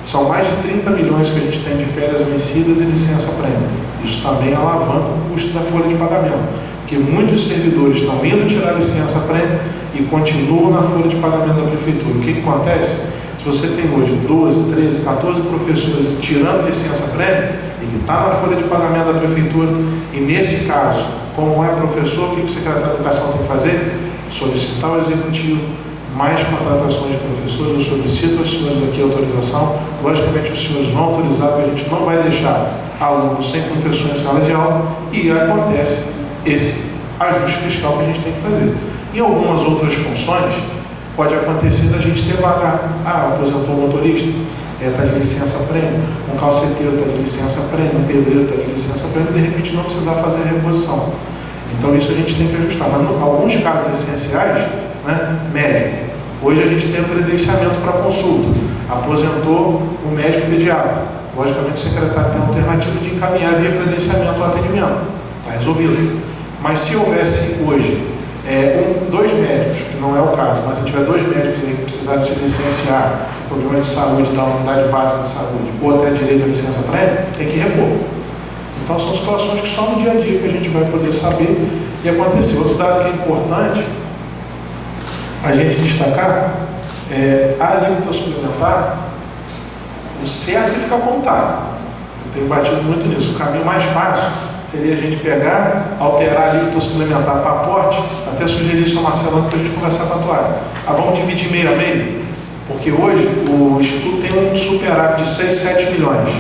são mais de 30 milhões que a gente tem de férias vencidas e licença-prêmio. Isso também alavanca o custo da folha de pagamento, porque muitos servidores estão indo tirar licença-prêmio e continuam na folha de pagamento da prefeitura. O que acontece? Se você tem hoje 12, 13, 14 professores tirando licença-prêmio, ele está na folha de pagamento da prefeitura, e nesse caso, como é professor, o que o secretário de Educação tem que fazer? Solicitar ao executivo mais contratações de professores. Eu solicito aos senhores aqui a autorização. Logicamente, os senhores vão autorizar, porque a gente não vai deixar alunos sem professor em sala de aula, e acontece esse ajuste fiscal que a gente tem que fazer. Em algumas outras funções, pode acontecer da gente ter vaga. Aposentou o motorista, está de licença-prêmio, um calceteiro está de licença-prêmio, um pedreiro está de licença-prêmio, de repente não precisar fazer a reposição. Então isso a gente tem que ajustar. Mas em alguns casos essenciais, né, médico, hoje a gente tem o credenciamento para consulta, aposentou o médico pediatra, logicamente o secretário tem a alternativa de encaminhar via credenciamento ao atendimento, está resolvido. Mas se houvesse hoje dois médicos, que não é o caso, mas se tiver dois médicos aí que precisar de se licenciar, problema de saúde da unidade básica de saúde, ou até direito à licença-prévia, tem que repor. Então são situações que só no dia a dia que a gente vai poder saber e acontecer. Outro dado que é importante a gente destacar é a alíquota suplementar. O certo é ficar como está. Eu tenho batido muito nisso. O caminho mais fácil seria a gente pegar, alterar a alíquota suplementar para aporte, até sugerir isso ao Marcelo para a gente conversar com a toalha. Vamos dividir meio a meio? Porque hoje o Instituto tem um superávit de 6, 7 milhões.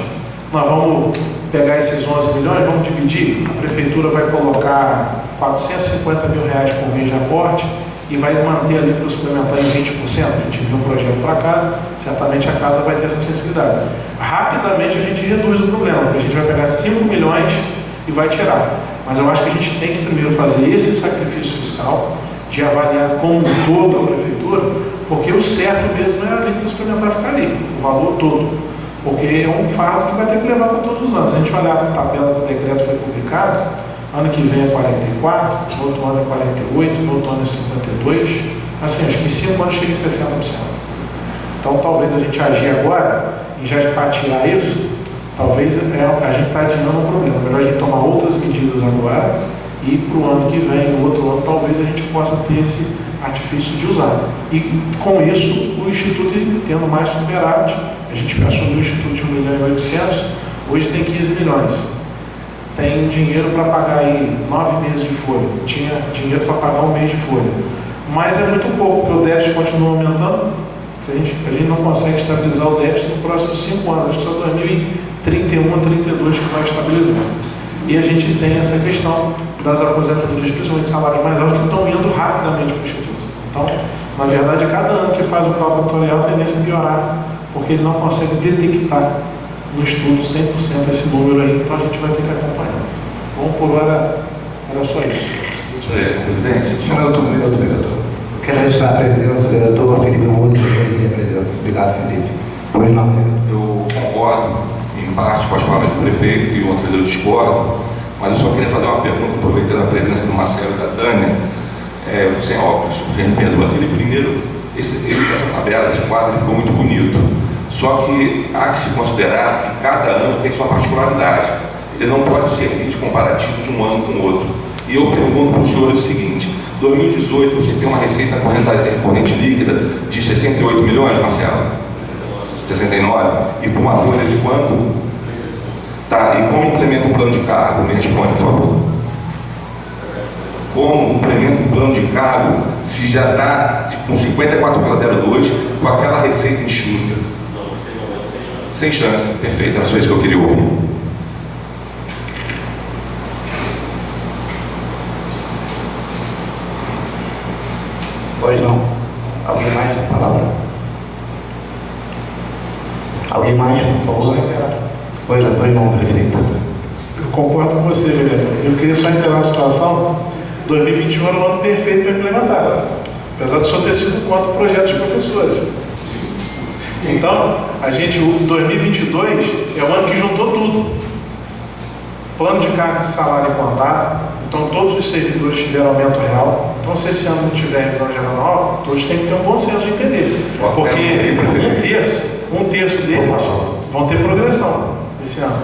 Nós vamos pegar esses 11 milhões, vamos dividir. A prefeitura vai colocar 450 mil reais por mês de aporte e vai manter a alíquota suplementar em 20%. A gente viu um projeto para casa, certamente a casa vai ter essa sensibilidade. Rapidamente a gente reduz o problema, porque a gente vai pegar 5 milhões e vai tirar. Mas eu acho que a gente tem que primeiro fazer esse sacrifício fiscal, de avaliar como um todo a prefeitura, porque o certo mesmo é a alíquota suplementar ficar ali, o valor todo. porque é um fardo que vai ter que levar para todos os anos. Se a gente olhar para a tabela que o decreto foi publicado, ano que vem é 44, no outro ano é 48, no outro ano é 52, assim, acho que em 5 anos chega em 60%. Então, talvez a gente agir agora e já fatiar isso, talvez a gente está adiando um problema. Melhor a gente tomar outras medidas agora e para o ano que vem, no outro ano, talvez a gente possa ter esse artifício de usar. E com isso, o Instituto tendo mais superávit, a gente assumiu o Instituto de 1.800.000, hoje tem 15 milhões. Tem dinheiro para pagar aí 9 meses de folha, tinha dinheiro para pagar 1 mês de folha. Mas é muito pouco, porque o déficit continua aumentando. A gente não consegue estabilizar o déficit nos próximos 5 anos, só 2031 a 2032 que vai estabilizar. E a gente tem essa questão das aposentadorias, principalmente salários mais altos, que estão indo rapidamente para o Instituto. Então, na verdade, cada ano que faz o cálculo atuarial tem tendência a piorar, porque ele não consegue detectar no estudo 100% esse número aí, então a gente vai ter que acompanhar. Bom, por hora, era só isso. Presidente, Senhor, vereador. Quero registrar a presença do vereador Felipe Moura, vice-presidente. Obrigado, Felipe. Pois não, eu concordo em parte com as falas do prefeito e outras eu discordo, mas eu só queria fazer uma pergunta, aproveitando a presença do Marcelo e da Tânia. Sem óculos, você me perdoa, aquele primeiro, essa tabela, esse quadro, ele ficou muito bonito. Só que há que se considerar que cada ano tem sua particularidade. Ele não pode servir de comparativo de um ano com o outro. E eu pergunto para o senhor o seguinte: 2018 você tem uma receita corrente líquida de 68 milhões, Marcelo? 69. E com uma folha de quanto? Tá, e como implementa o plano de cargo? Me responde, por favor. Como implementa o plano de cargo se já está com 54,02 com aquela receita enxuta? Sem chance, perfeito, era só isso que eu queria ouvir. Pois não. Alguém mais na palavra? Alguém mais, por favor? Pois não, prefeito. Eu concordo com você, vereador. Eu queria só entender uma situação. 2021 era o ano perfeito para implementar, apesar de só ter sido contra o projeto de professores. Então, o 2022 é o ano que juntou tudo. Plano de cargos e salário implantado, então todos os servidores tiveram aumento real. Então, se esse ano não tiver revisão geral nova, todos têm que ter um bom senso de entender. Porque um terço deles vão ter progressão esse ano.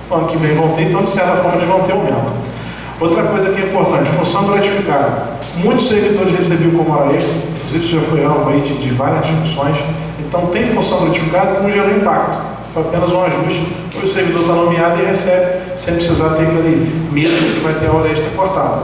O ano que vem vão ter, então de certa forma eles vão ter aumento. Outra coisa que é importante, função gratificada. Muitos servidores recebiam como hora extra, inclusive isso já foi alvo aí de várias discussões. Então tem função gratificada que não gerou impacto. Foi apenas um ajuste. O servidor está nomeado e recebe, sem precisar ter aquele medo que vai ter a hora extra cortada.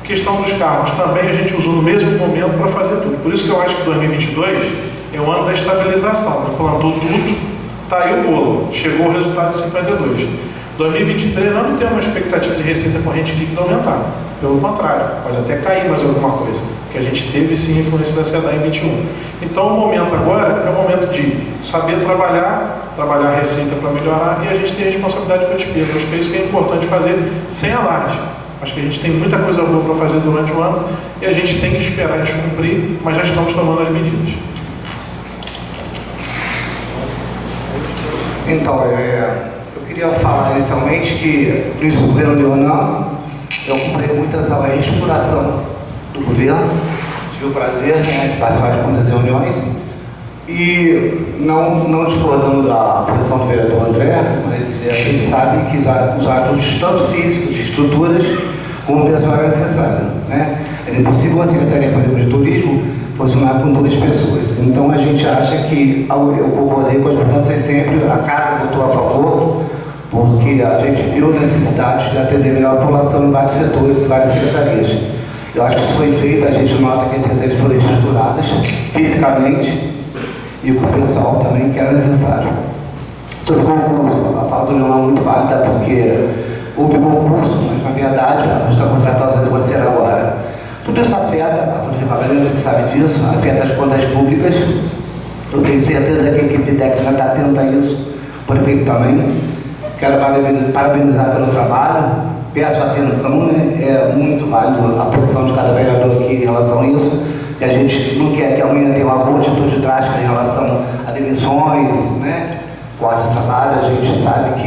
Questão dos cargos, também a gente usou no mesmo momento para fazer tudo. Por isso que eu acho que 2022 é o ano da estabilização. Implantou tudo, está aí o bolo. Chegou o resultado de 52. 2023 nós não temos uma expectativa de receita corrente líquida aumentar. Pelo contrário, pode até cair mais alguma coisa, que a gente teve sim influência da SEDAI em 21. Então o momento agora é o momento de saber trabalhar a receita para melhorar e a gente tem a responsabilidade com a despesa. Acho que é isso que é importante fazer sem alarde. Acho que a gente tem muita coisa boa para fazer durante o ano e a gente tem que esperar descumprir, mas já estamos tomando as medidas. Então, eu queria falar inicialmente que no governo Leonan eu acompanhei muito essa reestruturação do governo, tive o prazer de participar de muitas reuniões e não discordando da posição do vereador André, mas a gente sabe que os ajustes tanto físicos, de estruturas, como pessoal é necessário, né? É impossível a Secretaria, por exemplo, de Turismo funcionar com 2 pessoas. Então a gente acha que, eu concordei com as mudanças sempre, a casa votou a favor, porque a gente viu a necessidade de atender melhor a população em vários setores e várias secretarias. Eu acho que isso foi feito, a gente nota que as secretarias foram estruturadas fisicamente e com o pessoal também, que era necessário. Sobre o concurso, a fala do Leão é muito válida, porque houve concurso, mas na verdade a justa contratual vai acontecer agora. Tudo isso afeta, a Folha de Pagamento, a gente sabe disso, afeta as contas públicas. Eu tenho certeza que a equipe técnica está atenta a isso, o prefeito também. Quero parabenizar pelo trabalho, peço atenção, né? É muito válido a posição de cada vereador aqui em relação a isso. E a gente não quer que amanhã tenha uma boa atitude drástica em relação a demissões, né? Corte de salário. gente sabe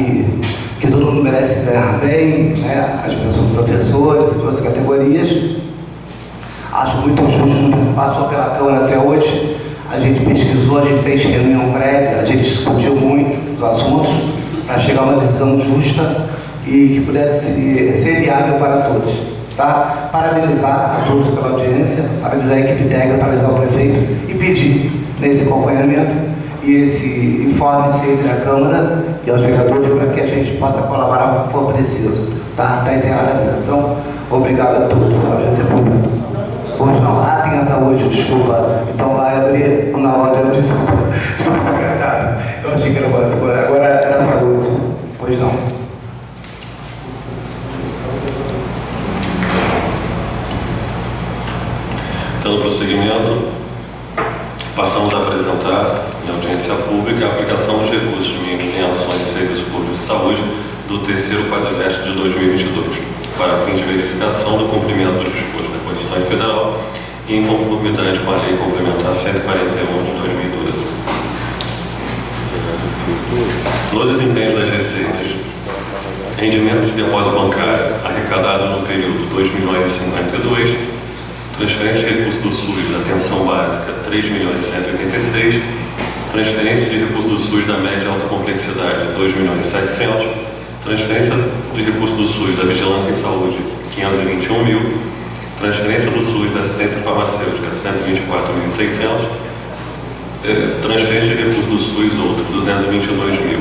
que todo mundo merece ganhar bem, né? As pessoas, professores, todas as categorias. Acho muito justo, passou pela Câmara até hoje, a gente pesquisou, a gente fez reunião prévia, a gente discutiu muito os assuntos para chegar a uma decisão justa e que pudesse ser viável para todos. Tá? Parabenizar a todos pela audiência, parabenizar a equipe técnica, parabenizar o prefeito e pedir esse acompanhamento e esse informe sempre à Câmara e aos vereadores para que a gente possa colaborar o que for preciso. Tá encerrada a sessão. Obrigado a todos. Hoje não. Tem essa hoje, desculpa. Então vai abrir na ordem, desculpa. Desculpa, secretário. Eu achei que era agora é na saúde. Hoje não. Dando prosseguimento, passamos a apresentar em audiência pública a aplicação dos recursos mínimos em ações de serviço público de saúde do terceiro quadrimestre de 2022, para fins de verificação do cumprimento dos dispostos da Constituição Federal e em conformidade com a Lei Complementar 141 de 2012. No desempenho das receitas, rendimento de depósito bancário arrecadado no período 2.052, transferência de recursos do SUS da atenção básica 3.186, transferência de recursos do SUS da média e alta complexidade 2.700.000, transferência de recursos do SUS da vigilância em saúde 521.000, transferência do SUS da assistência farmacêutica 124.600, transferência de recursos do SUS outros 222.000,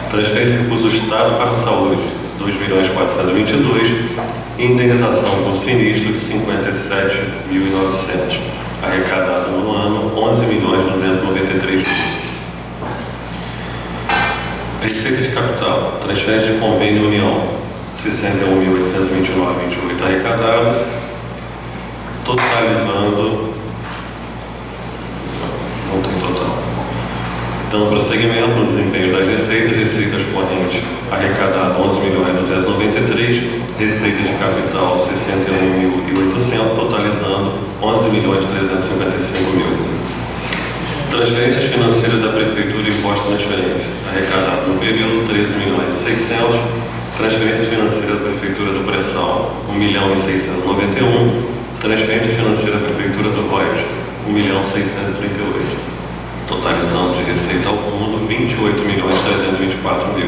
transferência de recursos do Estado para a saúde 2.422.000 e indenização por sinistro de 57.900, arrecadado no ano 11.293.000. Receita de capital, transferência de convênio União, 61.829,28 arrecadado, totalizando, não tem total. Dando prosseguimento no desempenho das receitas correntes, arrecadado 11.293, receita de capital 61.800, totalizando 11.355.000. Transferências financeiras da Prefeitura e imposto de transferência, arrecadado no período 13.600.000, transferências financeiras da Prefeitura do Pré-Sal, 1.691.000, transferência financeira da Prefeitura do Góis, 1.638.000, totalizando de receita ao fundo 28.324.000.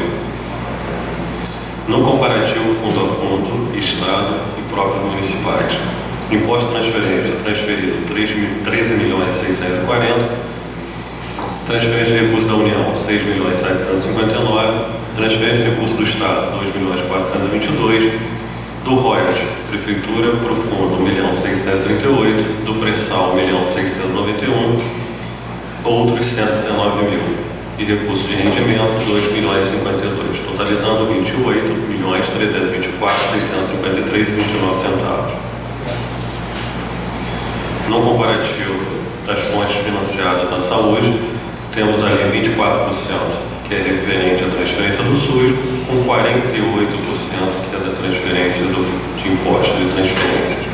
No comparativo fundo a fundo, Estado e próprios municipais, imposto de transferência transferido 13.640.000, transferência de recursos da União 6.759.000, transferência de recursos do Estado 2.422.000, do royalties, Prefeitura para o Fundo 1.638.000, do Pré-Sal 1.691.000, outros 119.000 e recursos de rendimento 2.052.000, totalizando 28.324.653,29. No comparativo das fontes financiadas na saúde, temos ali 24%, que é referente à transferência do SUS, com 48%, que é da transferência de imposto de transferência.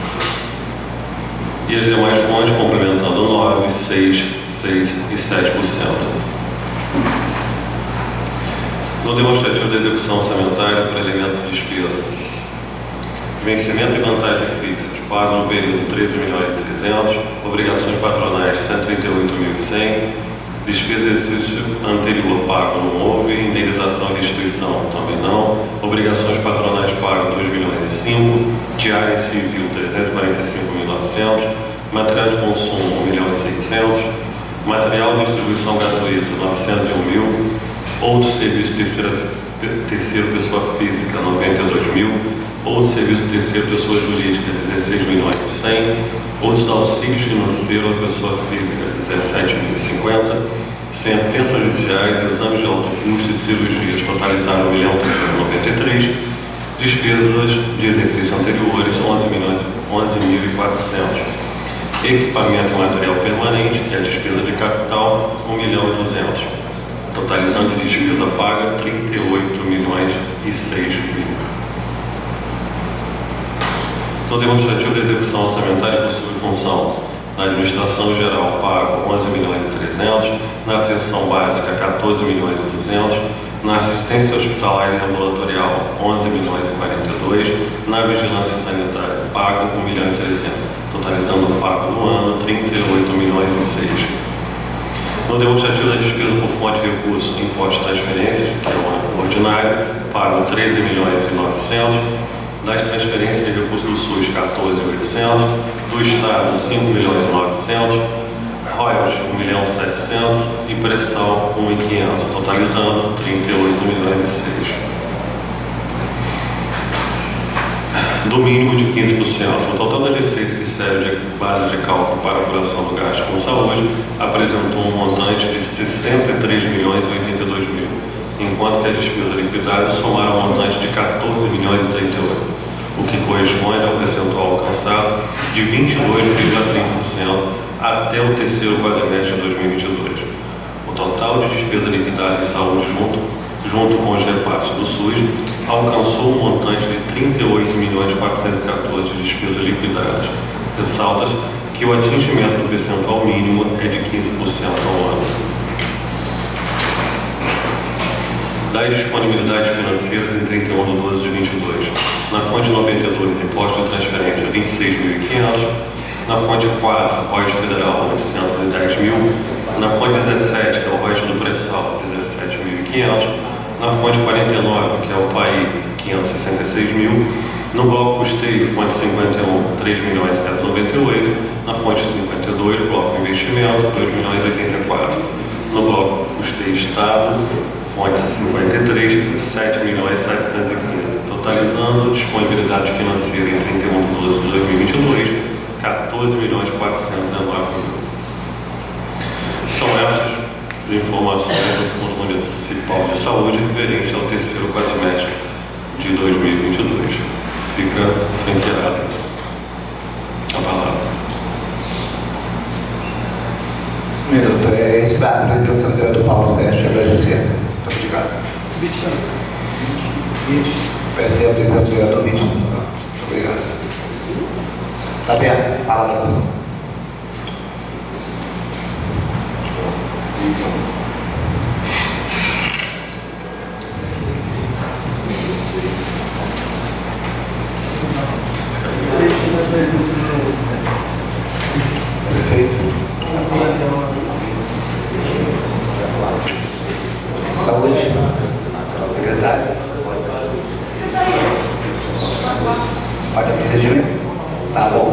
E as demais fontes complementando 9%, 6%, 6% e 7%. No demonstrativo de execução orçamentária por elemento de despesa, vencimento e vantagem fixas, pago no período 13.300.000, obrigações patronais 138.100, despesa de exercício anterior pago não houve, indenização e restituição também não, obrigações patronais pago 2.005.000, diária civil 345.900, material de consumo 1.600.000, material de distribuição gratuita 901.000, outro serviço terceiro pessoa física 92.000, outro serviço terceiro pessoa jurídica 16.100.000, outros auxílios financeiros à pessoa física 17.050, sentenças judiciais, exames de alto custo e cirurgias totalizaram 1.393.000, despesas de exercício anteriores 11.400.000, equipamento e material permanente, que é a despesa de capital 1.200.000, totalizando de despesa paga 38.006.000. No demonstrativo de execução orçamentária possui função na administração geral pago 11.300.000, na atenção básica 14.200.000, na assistência hospitalar e ambulatorial, 11 milhões e 42, na vigilância sanitária, pago 1 milhão e 300, totalizando o pago no ano 38 milhões e 6. No demonstrativo da despesa por fonte de recurso, imposto de transferências, que é o ano ordinário, pago 13 milhões e 900, das transferências de recursos do SUS, 14.800, do Estado, 5 milhões e 900, royalties, 1 milhão e 700 e pressão, 1.500, totalizando 38 milhões e 6. Do mínimo de 15%. O total da receita que serve de base de cálculo para a apuração do gasto com saúde apresentou um montante de 63 milhões e 82 mil, enquanto que as despesas liquidadas somaram um montante de 14 milhões e 38, o que corresponde ao percentual alcançado de 22,30% até o terceiro quadrimestre de 2022. O total de despesa liquidada em saúde junto com os repasses do SUS alcançou um montante de 38 milhões e 414 de despesas liquidadas. Ressalta-se que o atingimento do percentual mínimo é de 15% ao ano. Das disponibilidades financeiras em 31/12/22. Na fonte 92, imposto de transferência, 26.500. Na fonte 4, royalties federal, 810 mil. Na fonte 17, que é o royalties do pré-sal, 17.500. Na fonte 49, que é o PAI, 566 mil. No bloco custeio, fonte 51, 3 milhões e 798. Na fonte 52, bloco investimento, 2 milhões e 84. No bloco custeio Estado, fonte 53, 7 milhões e 715. Totalizando disponibilidade financeira em 31/12/2022, 14 milhões e 419 mil. São essas as informações do Fundo Municipal de Saúde referente ao terceiro quadrimestre de 2022. Fica reiterada a palavra. Um minuto. Esse da apresentação do Paulo Sérgio, agradecer. Muito obrigado. Vai ser a apresentação do vereador Vítor. Muito obrigado. Está aberto. A palavra. Prefeito. Saúde. Secretário. Pode procedimento? Tá bom.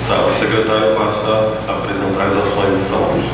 Tá, o secretário passa a apresentar as ações de saúde.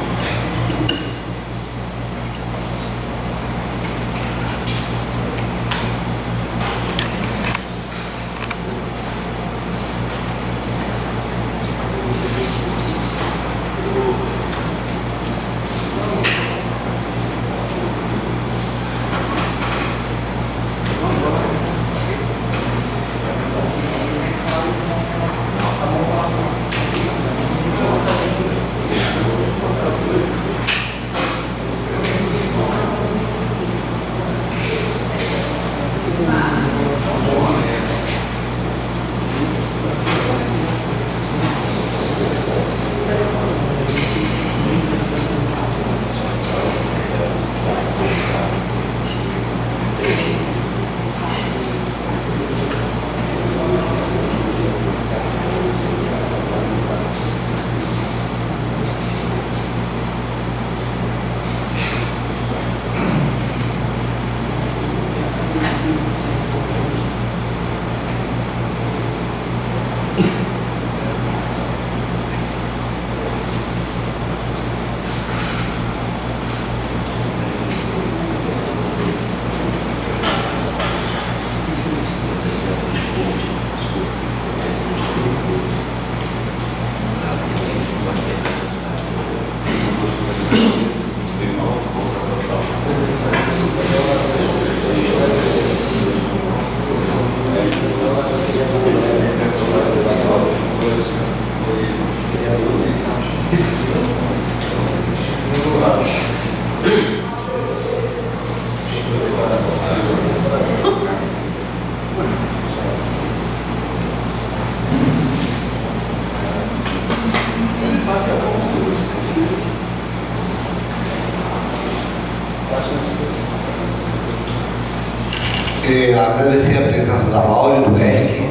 E agradecer a presença da Laura, do Eric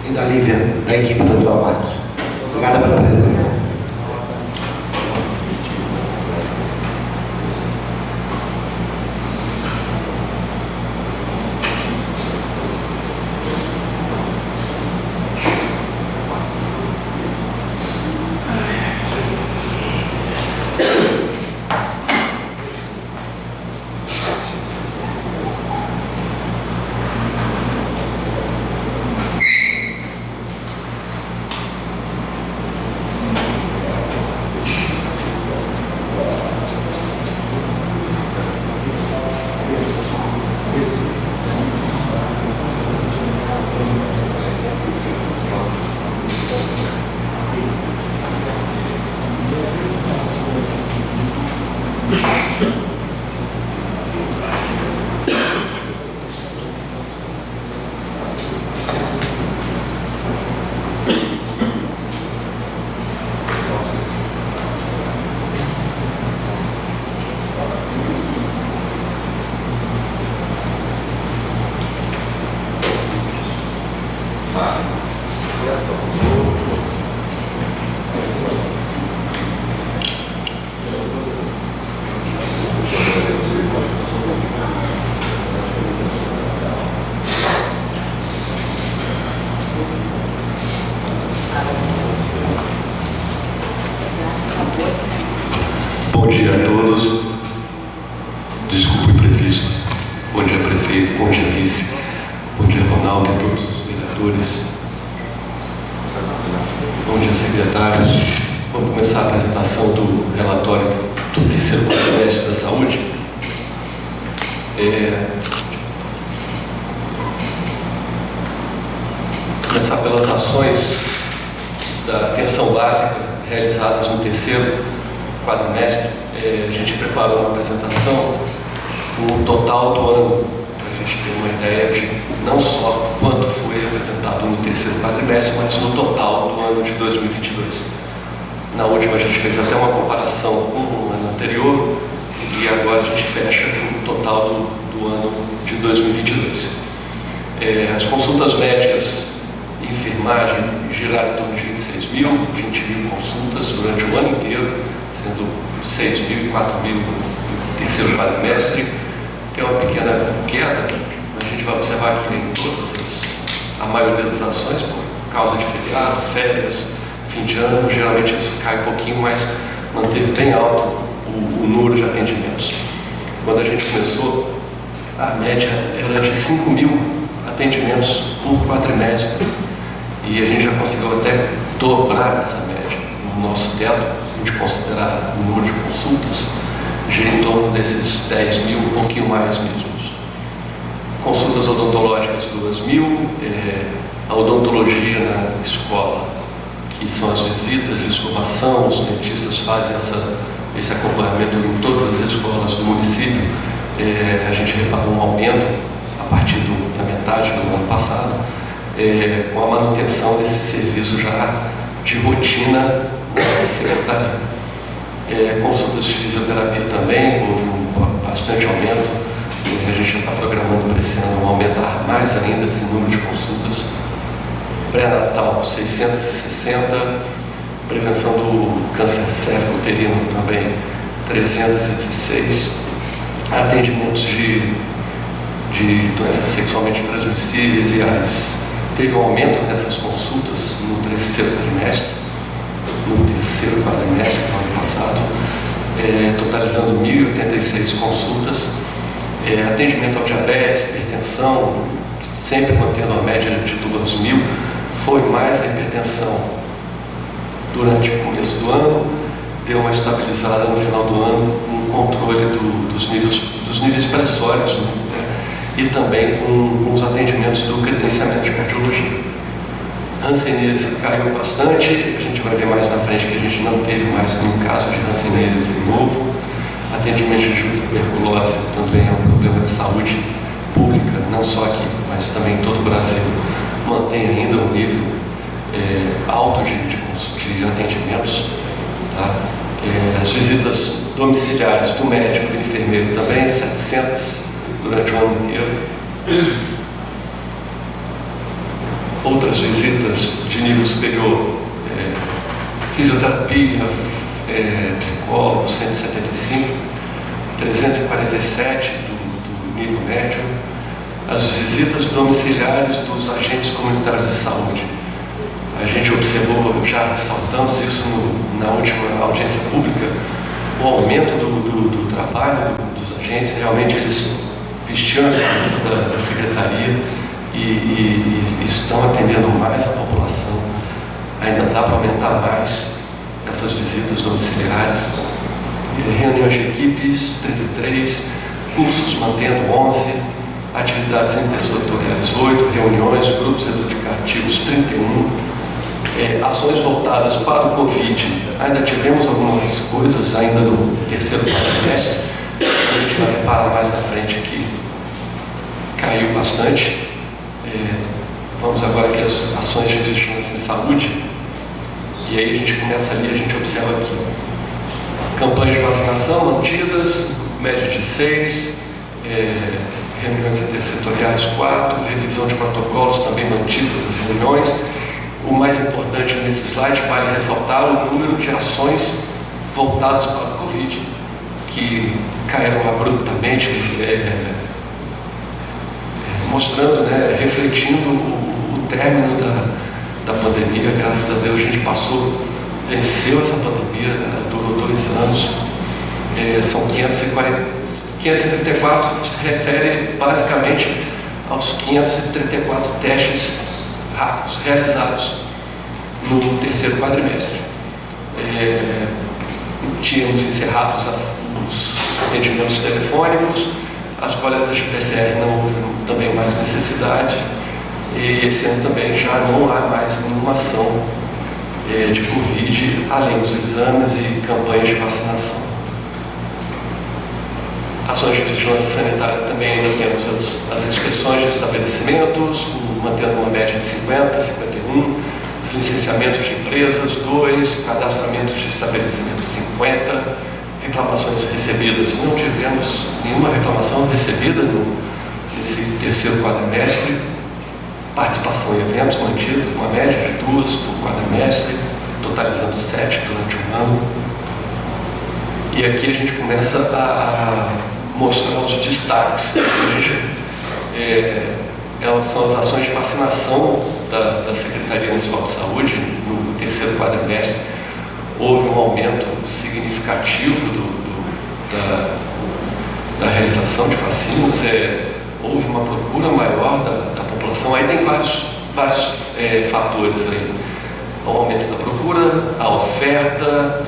e da Lívia, da equipe do Dr. Marcos. Obrigada pela presença. Bom dia a todos. Desculpe o imprevisto. Bom dia, prefeito. Bom dia, vice. Bom dia, Ronaldo e todos os vereadores. Bom dia, secretários. Vamos começar a apresentação do relatório do terceiro quadrimestre da saúde. Começar pelas ações da atenção básica realizadas no terceiro quadrimestre. A gente preparou uma apresentação com o total do ano, para a gente ter uma ideia de não só quanto foi apresentado no terceiro quadrimestre, mas no total do ano de 2022. Na última a gente fez até uma comparação com o ano anterior e agora a gente fecha com o total do ano de 2022. As consultas médicas e enfermagem giraram em torno de 26 mil, 20 mil consultas durante o ano inteiro, sendo 6 mil e 4 mil no terceiro quadrimestre. Tem uma pequena queda, a gente vai observar que em a maioria das ações, por causa de feriado, férias, fim de ano, geralmente isso cai um pouquinho, mas manteve bem alto o número de atendimentos. Quando a gente começou, a média era de 5 mil atendimentos por quadrimestre, e a gente já conseguiu até dobrar essa média. No nosso teto, se a gente considerar o número de consultas, gira em torno desses 10 mil, um pouquinho mais mesmo. Consultas odontológicas, 2 mil, a odontologia na escola, que são as visitas de escovação, os dentistas fazem esse acompanhamento em todas as escolas do município. A gente reparou um aumento a partir da metade do ano passado, com a manutenção desse serviço já de rotina na secretaria. Consultas de fisioterapia também, houve bastante aumento. A gente já está programando para esse ano aumentar mais ainda esse número de consultas. Pré-natal 660, prevenção do câncer cérebro-uterino também 316, atendimentos de doenças sexualmente transmissíveis e AIDS. Teve um aumento nessas consultas no terceiro quadrimestre do ano passado, totalizando 1.086 consultas. Atendimento ao diabetes, hipertensão, sempre mantendo a média de 2 mil, foi mais a hipertensão durante o começo do ano, deu uma estabilizada no final do ano, no controle dos níveis pressórios, e também com os atendimentos do credenciamento de cardiologia. Hanseníase caiu bastante, a gente vai ver mais na frente que a gente não teve mais nenhum caso de hanseníase novo. Atendimento de tuberculose também é um problema de saúde pública, não só aqui, mas também em todo o Brasil. Mantém ainda um nível alto de atendimentos. Tá? As visitas domiciliares do médico e do enfermeiro também, 700 durante o ano inteiro. outras visitas de nível superior, fisioterapia, psicólogo 175, 347 do nível médio, as visitas domiciliares dos agentes comunitários de saúde. A gente observou, já ressaltamos isso na última audiência pública, o aumento do trabalho dos agentes. Realmente eles vestiram a camisa da secretaria e estão atendendo mais a população. Ainda dá para aumentar mais essas visitas domiciliares. Reuniões de equipes, 33, cursos mantendo 11, atividades intersetoriais 8, reuniões, grupos educativos 31, ações voltadas para o Covid. Ainda tivemos algumas coisas ainda no terceiro trimestre, a gente vai reparar mais à frente que caiu bastante. Vamos agora aqui as ações de vigilância em saúde, e aí a gente começa ali, a gente observa aqui campanhas de vacinação mantidas, média de 6, reuniões intersetoriais 4, revisão de protocolos também mantidas as reuniões. O mais importante nesse slide vale ressaltar o número de ações voltadas para o Covid, que caíram abruptamente, mostrando, refletindo o término da pandemia. Graças a Deus a gente venceu essa pandemia, durou 2 anos. São 534, se refere basicamente aos 534 testes rápidos realizados no terceiro quadrimestre. Tínhamos encerrado os atendimentos telefônicos, as coletas de PCR não houve também mais necessidade, e esse ano também já não há mais nenhuma ação de Covid, além dos exames e campanhas de vacinação. Ações de vigilância sanitária também ainda temos as inspeções de estabelecimentos, mantendo uma média de 50, 51, os licenciamentos de empresas 2, cadastramentos de estabelecimentos 50, reclamações recebidas. Não tivemos nenhuma reclamação recebida nesse terceiro quadrimestre. Participação em eventos mantida, uma média de 2 por quadrimestre, totalizando 7 durante um ano. E aqui a gente começa a mostrar os destaques. São as ações de vacinação da Secretaria Municipal de Saúde no terceiro quadrimestre. Houve um aumento significativo da realização de vacinas, houve uma procura maior da população. Aí tem vários fatores aí. O aumento da procura, a oferta,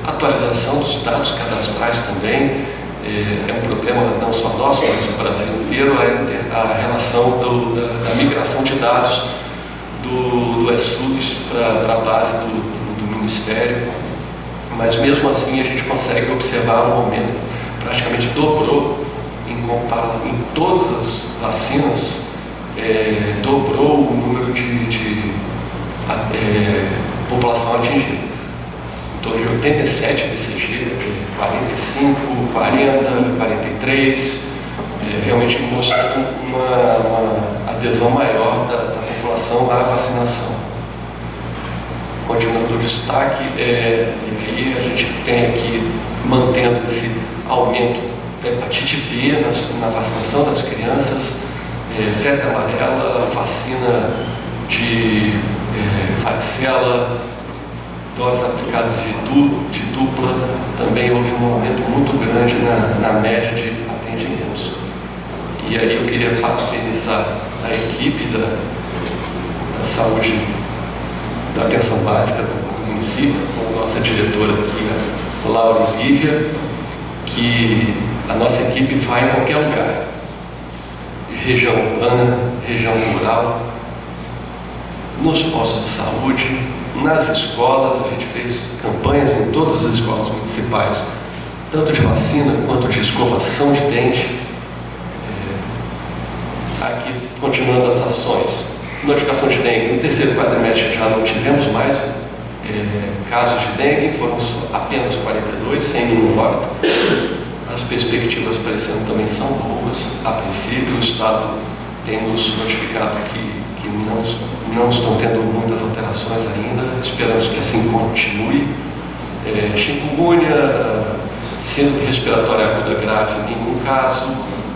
a atualização dos dados cadastrais também. É um problema não só nosso, mas do Brasil inteiro, a relação da migração de dados do ESUBS para a base do Ministério. Mas mesmo assim a gente consegue observar um aumento, praticamente dobrou em todas as vacinas, dobrou o número de população atingida. Em torno de 87 BCG, 45, 40, 43, realmente mostra uma adesão maior da população à vacinação. Continuando o destaque, e aí a gente tem aqui, mantendo esse aumento da hepatite B na vacinação das crianças, febre amarela, vacina de varicela, doses aplicadas de dupla, também houve um aumento muito grande na média de atendimentos. E aí eu queria parabenizar a equipe da saúde, da atenção básica do município, com a nossa diretora aqui, a Laura Lívia, que a nossa equipe vai em qualquer lugar, região urbana, região rural, nos postos de saúde, nas escolas. A gente fez campanhas em todas as escolas municipais, tanto de vacina quanto de escovação de dente. Aqui, continuando as ações, notificação de dengue. No terceiro quadrimestre já não tivemos mais casos de dengue, foram apenas 42, sem nenhum óbito. As perspectivas para esse ano também são boas. A princípio, o Estado tem nos notificado que não estão tendo muitas alterações ainda, esperamos que assim continue. Chikungunya, síndrome respiratória aguda grave, nenhum caso.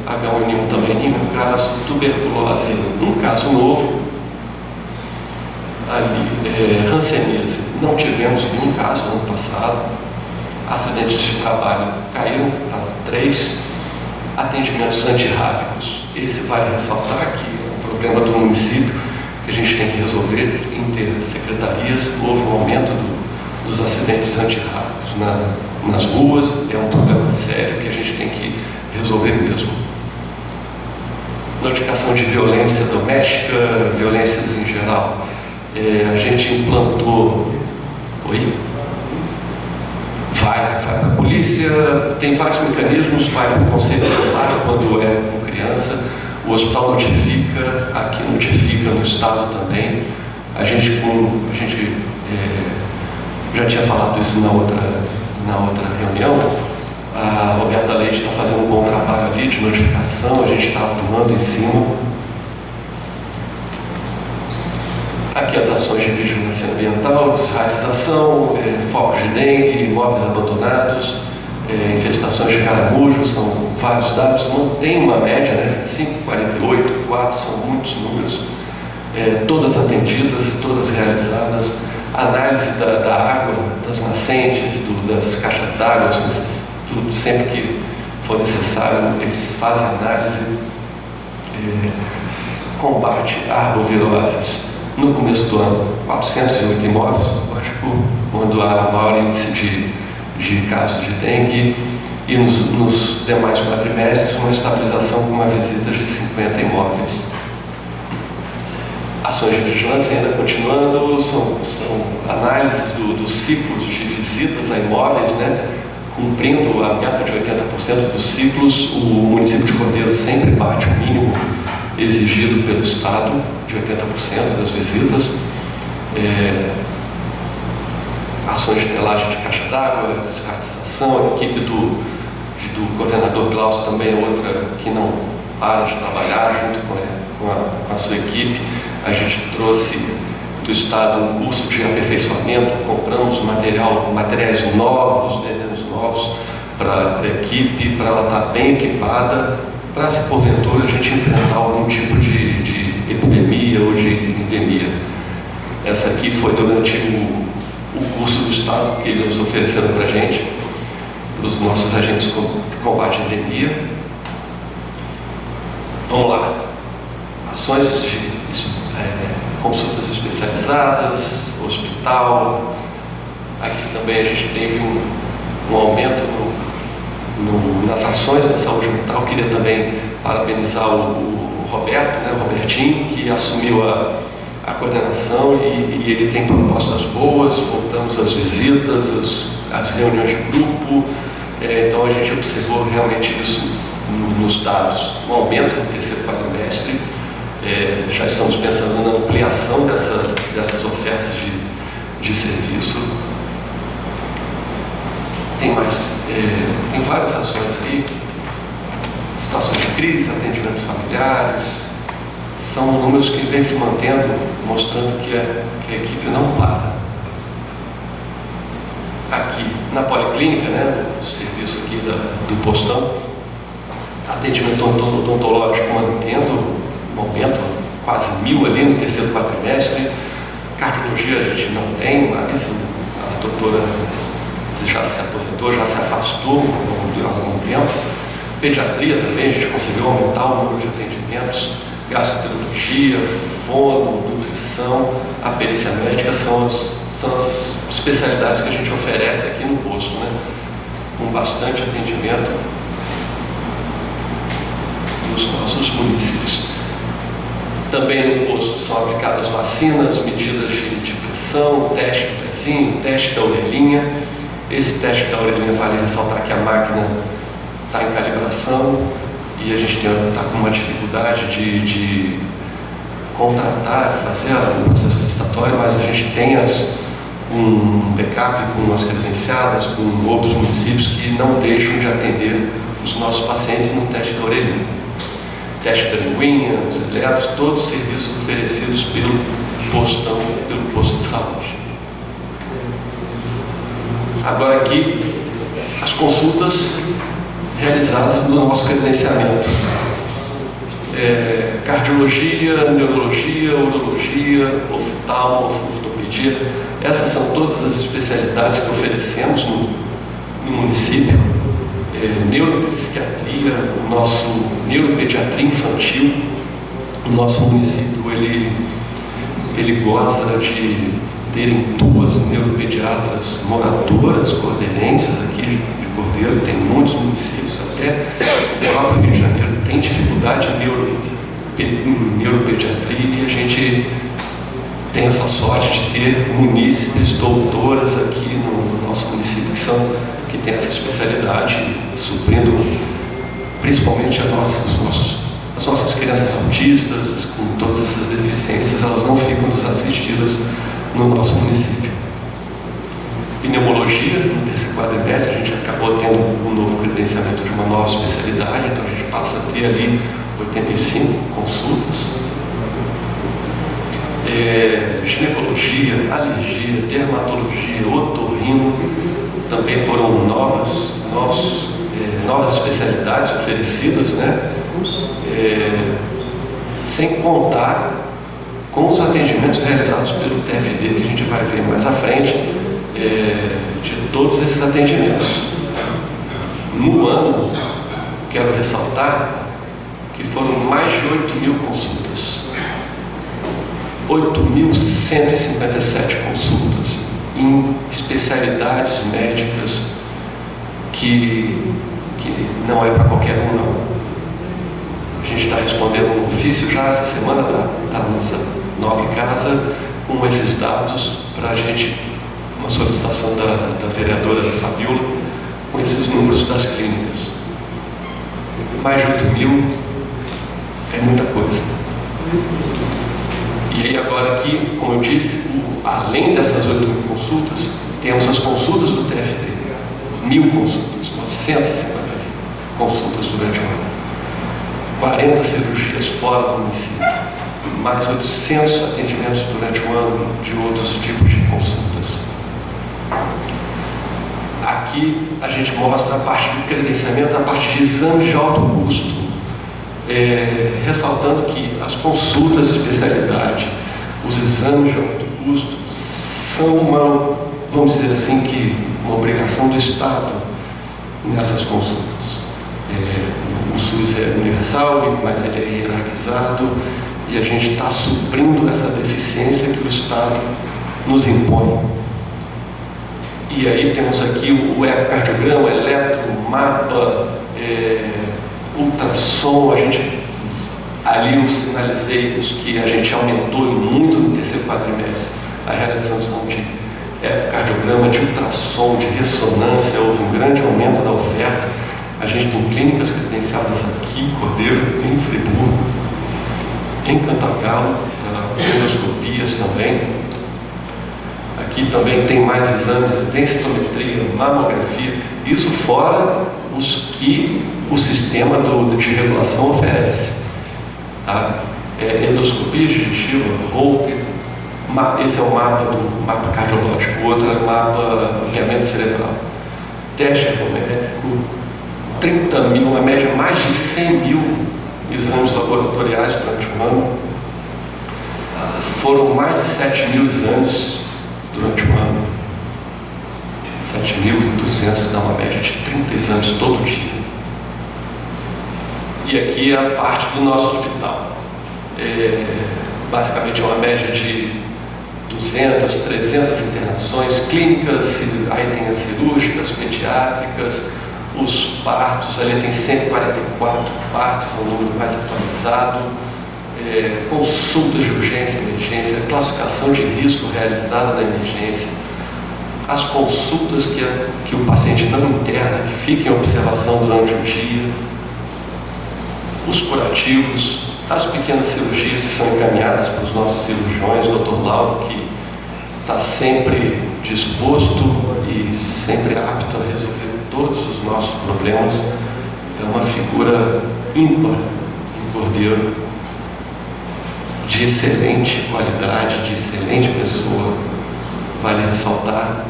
H1N1 também, nenhum caso. Tuberculose, um caso novo. Hanseníase, não tivemos nenhum caso no ano passado. Acidentes de trabalho caíram para 3. Atendimentos antirrábicos, esse vale ressaltar que é um problema do município que a gente tem que resolver em ter secretarias. Houve um aumento dos acidentes antirrábicos nas ruas, é um problema sério que a gente tem que resolver mesmo. Notificação de violência doméstica, violências em geral. A gente implantou. Vai para a polícia, tem vários mecanismos, vai para o conselho tutelar quando é com criança, o hospital notifica, aqui notifica, no estado também. A gente já tinha falado isso na outra reunião. A Roberta Leite está fazendo um bom trabalho ali de notificação, a gente está atuando em cima. Aqui as ações de vigilância ambiental, desratização, focos de dengue, imóveis abandonados, infestações de caramujos, são vários dados, mantém uma média, né? 5, 48, 4, são muitos números, todas atendidas, todas realizadas. Análise da água, das nascentes, das caixas d'água, tudo, sempre que for necessário, eles fazem análise. Combate a arboviroses. No começo do ano, 408 imóveis, lógico, quando há maior índice de casos de dengue, e nos demais quadrimestres, uma estabilização com uma visita de 50 imóveis. Ações de vigilância ainda continuando, são análises dos ciclos de visitas a imóveis, né? Cumprindo a meta de 80% dos ciclos, o município de Cordeiro sempre bate o mínimo exigido pelo Estado, de 80% das visitas. Ações de telagem de caixa d'água, descartização. A equipe do coordenador Glaucio também é outra que não para de trabalhar junto com a sua equipe. A gente trouxe do Estado um curso de aperfeiçoamento, compramos materiais novos, novos para a equipe, para ela estar bem equipada, para se porventura a gente enfrentar algum tipo de epidemia ou de endemia. Essa aqui foi durante o curso do Estado que eles ofereceram para a gente, para os nossos agentes de combate à endemia. Vamos lá. Ações de consultas especializadas, hospital. Aqui também a gente teve um aumento nas ações da saúde mental. Queria também parabenizar o Roberto, né, o Robertinho, que assumiu a coordenação e ele tem propostas boas. Voltamos às visitas, às reuniões de grupo. Então a gente observou realmente isso nos dados. Um aumento no terceiro quadrimestre. Já estamos pensando na ampliação dessas ofertas de serviço. Tem várias ações aí, situações de crise, atendimentos familiares, são números que vêm se mantendo, mostrando que a equipe não para. Aqui na policlínica, né, o serviço aqui do postão, atendimento odontológico mantendo um aumento, quase 1.000 ali no terceiro quadrimestre. Cardiologia a gente não tem, mas a doutora já se aposentou, já se afastou há algum tempo. Pediatria também, a gente conseguiu aumentar o número de atendimentos. Gastroenterologia, fono, nutrição, a perícia médica são as especialidades que a gente oferece aqui no posto, né? Com bastante atendimento nos nossos municípios. Também no posto são aplicadas vacinas, medidas de pressão, teste do pezinho, teste da orelhinha. Esse teste da orelhinha vale ressaltar que a máquina está em calibração e a gente está com uma dificuldade de contratar, fazer o processo licitatório, mas a gente tem um backup com as credenciadas, com outros municípios que não deixam de atender os nossos pacientes no teste da orelhinha. teste da linguinha, os eletros, todos os serviços oferecidos pelo posto de saúde. Agora aqui, as consultas realizadas no nosso credenciamento. Cardiologia, neurologia, urologia, oftalmo, ortopedia, essas são todas as especialidades que oferecemos no município. Neuropsiquiatria, o nosso neuropediatria infantil, o nosso município ele goza de terem 2 neuropediatras moradoras, cordeirenses aqui de Cordeiro, tem muitos municípios, até o próprio Rio de Janeiro tem dificuldade em neuropediatria, e a gente tem essa sorte de ter munícipes, doutoras aqui no nosso município que tem essa especialidade, suprindo principalmente as nossas crianças autistas, com todas essas deficiências, elas não ficam desassistidas no nosso município. Pneumologia, no terceiro quadrimestre, a gente acabou tendo um novo credenciamento de uma nova especialidade, então a gente passa a ter ali 85 consultas. Ginecologia, alergia, dermatologia, otorrino, também foram novas especialidades oferecidas, né? Sem contar com os atendimentos realizados pelo TFD, que a gente vai ver mais à frente, de todos esses atendimentos. No ano, quero ressaltar que foram mais de 8.000 consultas, 8.157 consultas em especialidades médicas que não é para qualquer um, não. A gente está respondendo um ofício já essa semana da nossa nobre casa com esses dados para a gente, uma solicitação da vereadora Fabiola, com esses números das clínicas. Mais de 8.000 é muita coisa. E aí agora aqui, como eu disse, além dessas 8.000 consultas, temos as consultas do TFD, 1.000 consultas, 950 consultas durante o ano, 40 cirurgias fora do município, mais 800 atendimentos durante o ano de outros tipos de consultas. Aqui a gente mostra a parte do credenciamento, a parte de exames de alto custo, ressaltando que as consultas de especialidade, os exames de alto custo, são vamos dizer assim, uma obrigação do Estado nessas consultas. O SUS é universal, mas ele é hierarquizado, e a gente está suprindo essa deficiência que o Estado nos impõe. E aí temos aqui o ecocardiograma, eletro, mapa, ultrassom. Ali eu sinalizei os que a gente aumentou muito no terceiro quadrimestre, a realização de ecocardiograma, de ultrassom, de ressonância. Houve um grande aumento da oferta. A gente tem clínicas credenciadas aqui em Cordeiro, em Friburgo, em Cantagalo, endoscopias também. Aqui também tem mais exames, densitometria, mamografia, isso fora os que o sistema de regulação oferece. Tá? Endoscopia digestiva, Holter, esse é o mapa cardiológico, o outro é o mapa mapeamento cerebral. Teste ergométrico, 30.000, uma média mais de 100.000 exames laboratoriais durante o ano. Foram mais de 7.000 exames durante o ano. 7.200 dá uma média de 30 exames todo dia. E aqui é a parte do nosso hospital. Basicamente é uma média de 200, 300 internações clínicas, aí tem as cirúrgicas, pediátricas, os partos, ali tem 144 partos, é um número mais atualizado, consultas de urgência e emergência, classificação de risco realizada na emergência, as consultas que o paciente não interna, que fica em observação durante o dia, os curativos, as pequenas cirurgias que são encaminhadas para os nossos cirurgiões, o Dr. Lauro, que está sempre disposto e sempre apto a resolver todos os nossos problemas, é uma figura ímpar Cordeiro, de excelente qualidade, de excelente pessoa. Vale ressaltar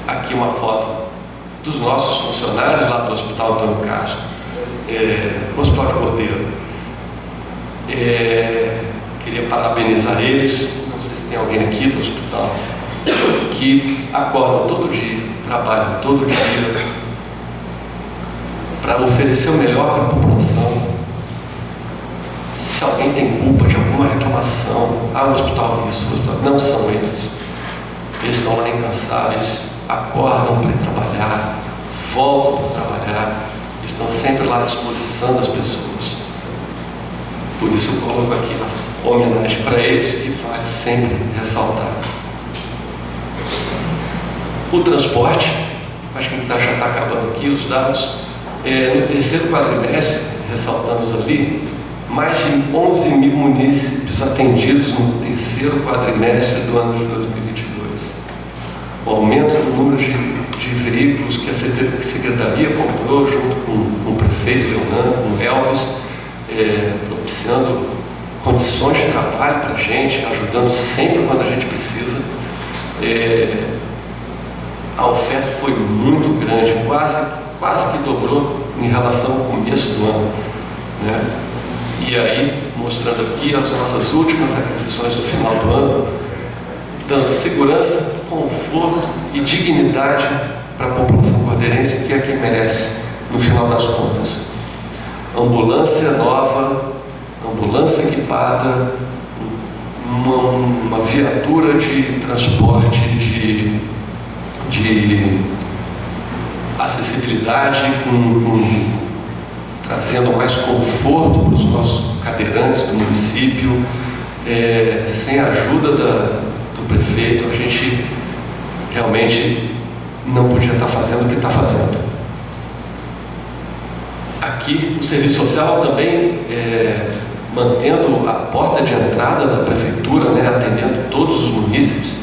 aqui uma foto dos nossos funcionários lá do Hospital Antônio Castro, Hospital de Cordeiro. Queria parabenizar eles, não sei se tem alguém aqui do hospital, que acordam todo dia, trabalham todo dia para oferecer o melhor para a população. Se alguém tem culpa de alguma reclamação, o hospital isso, o hospital, não são eles. Eles estão lá incansáveis, acordam para ir trabalhar, voltam para trabalhar, estão sempre lá à disposição das pessoas. Por isso eu coloco aqui a homenagem para eles, que vale sempre ressaltar. O transporte, acho que já está acabando aqui os dados. No terceiro quadrimestre, ressaltamos ali, mais de 11 mil munícipes atendidos no terceiro quadrimestre do ano de 2022. O aumento do número de veículos que a Secretaria comprou junto com o prefeito Leonardo, com o Elvis, propiciando condições de trabalho para a gente, ajudando sempre quando a gente precisa. A oferta foi muito grande, quase que dobrou em relação ao começo do ano, né? E aí, mostrando aqui as nossas últimas aquisições do final do ano, dando segurança, conforto e dignidade para a população cordeirense, que é quem merece, no final das contas. Ambulância nova, ambulância equipada, uma viatura de transporte de acessibilidade, trazendo mais conforto para os nossos cadeirantes do município. Sem a ajuda do prefeito, a gente realmente não podia estar fazendo o que está fazendo. Aqui, o serviço social também mantendo a porta de entrada da prefeitura, né, atendendo todos os munícipes.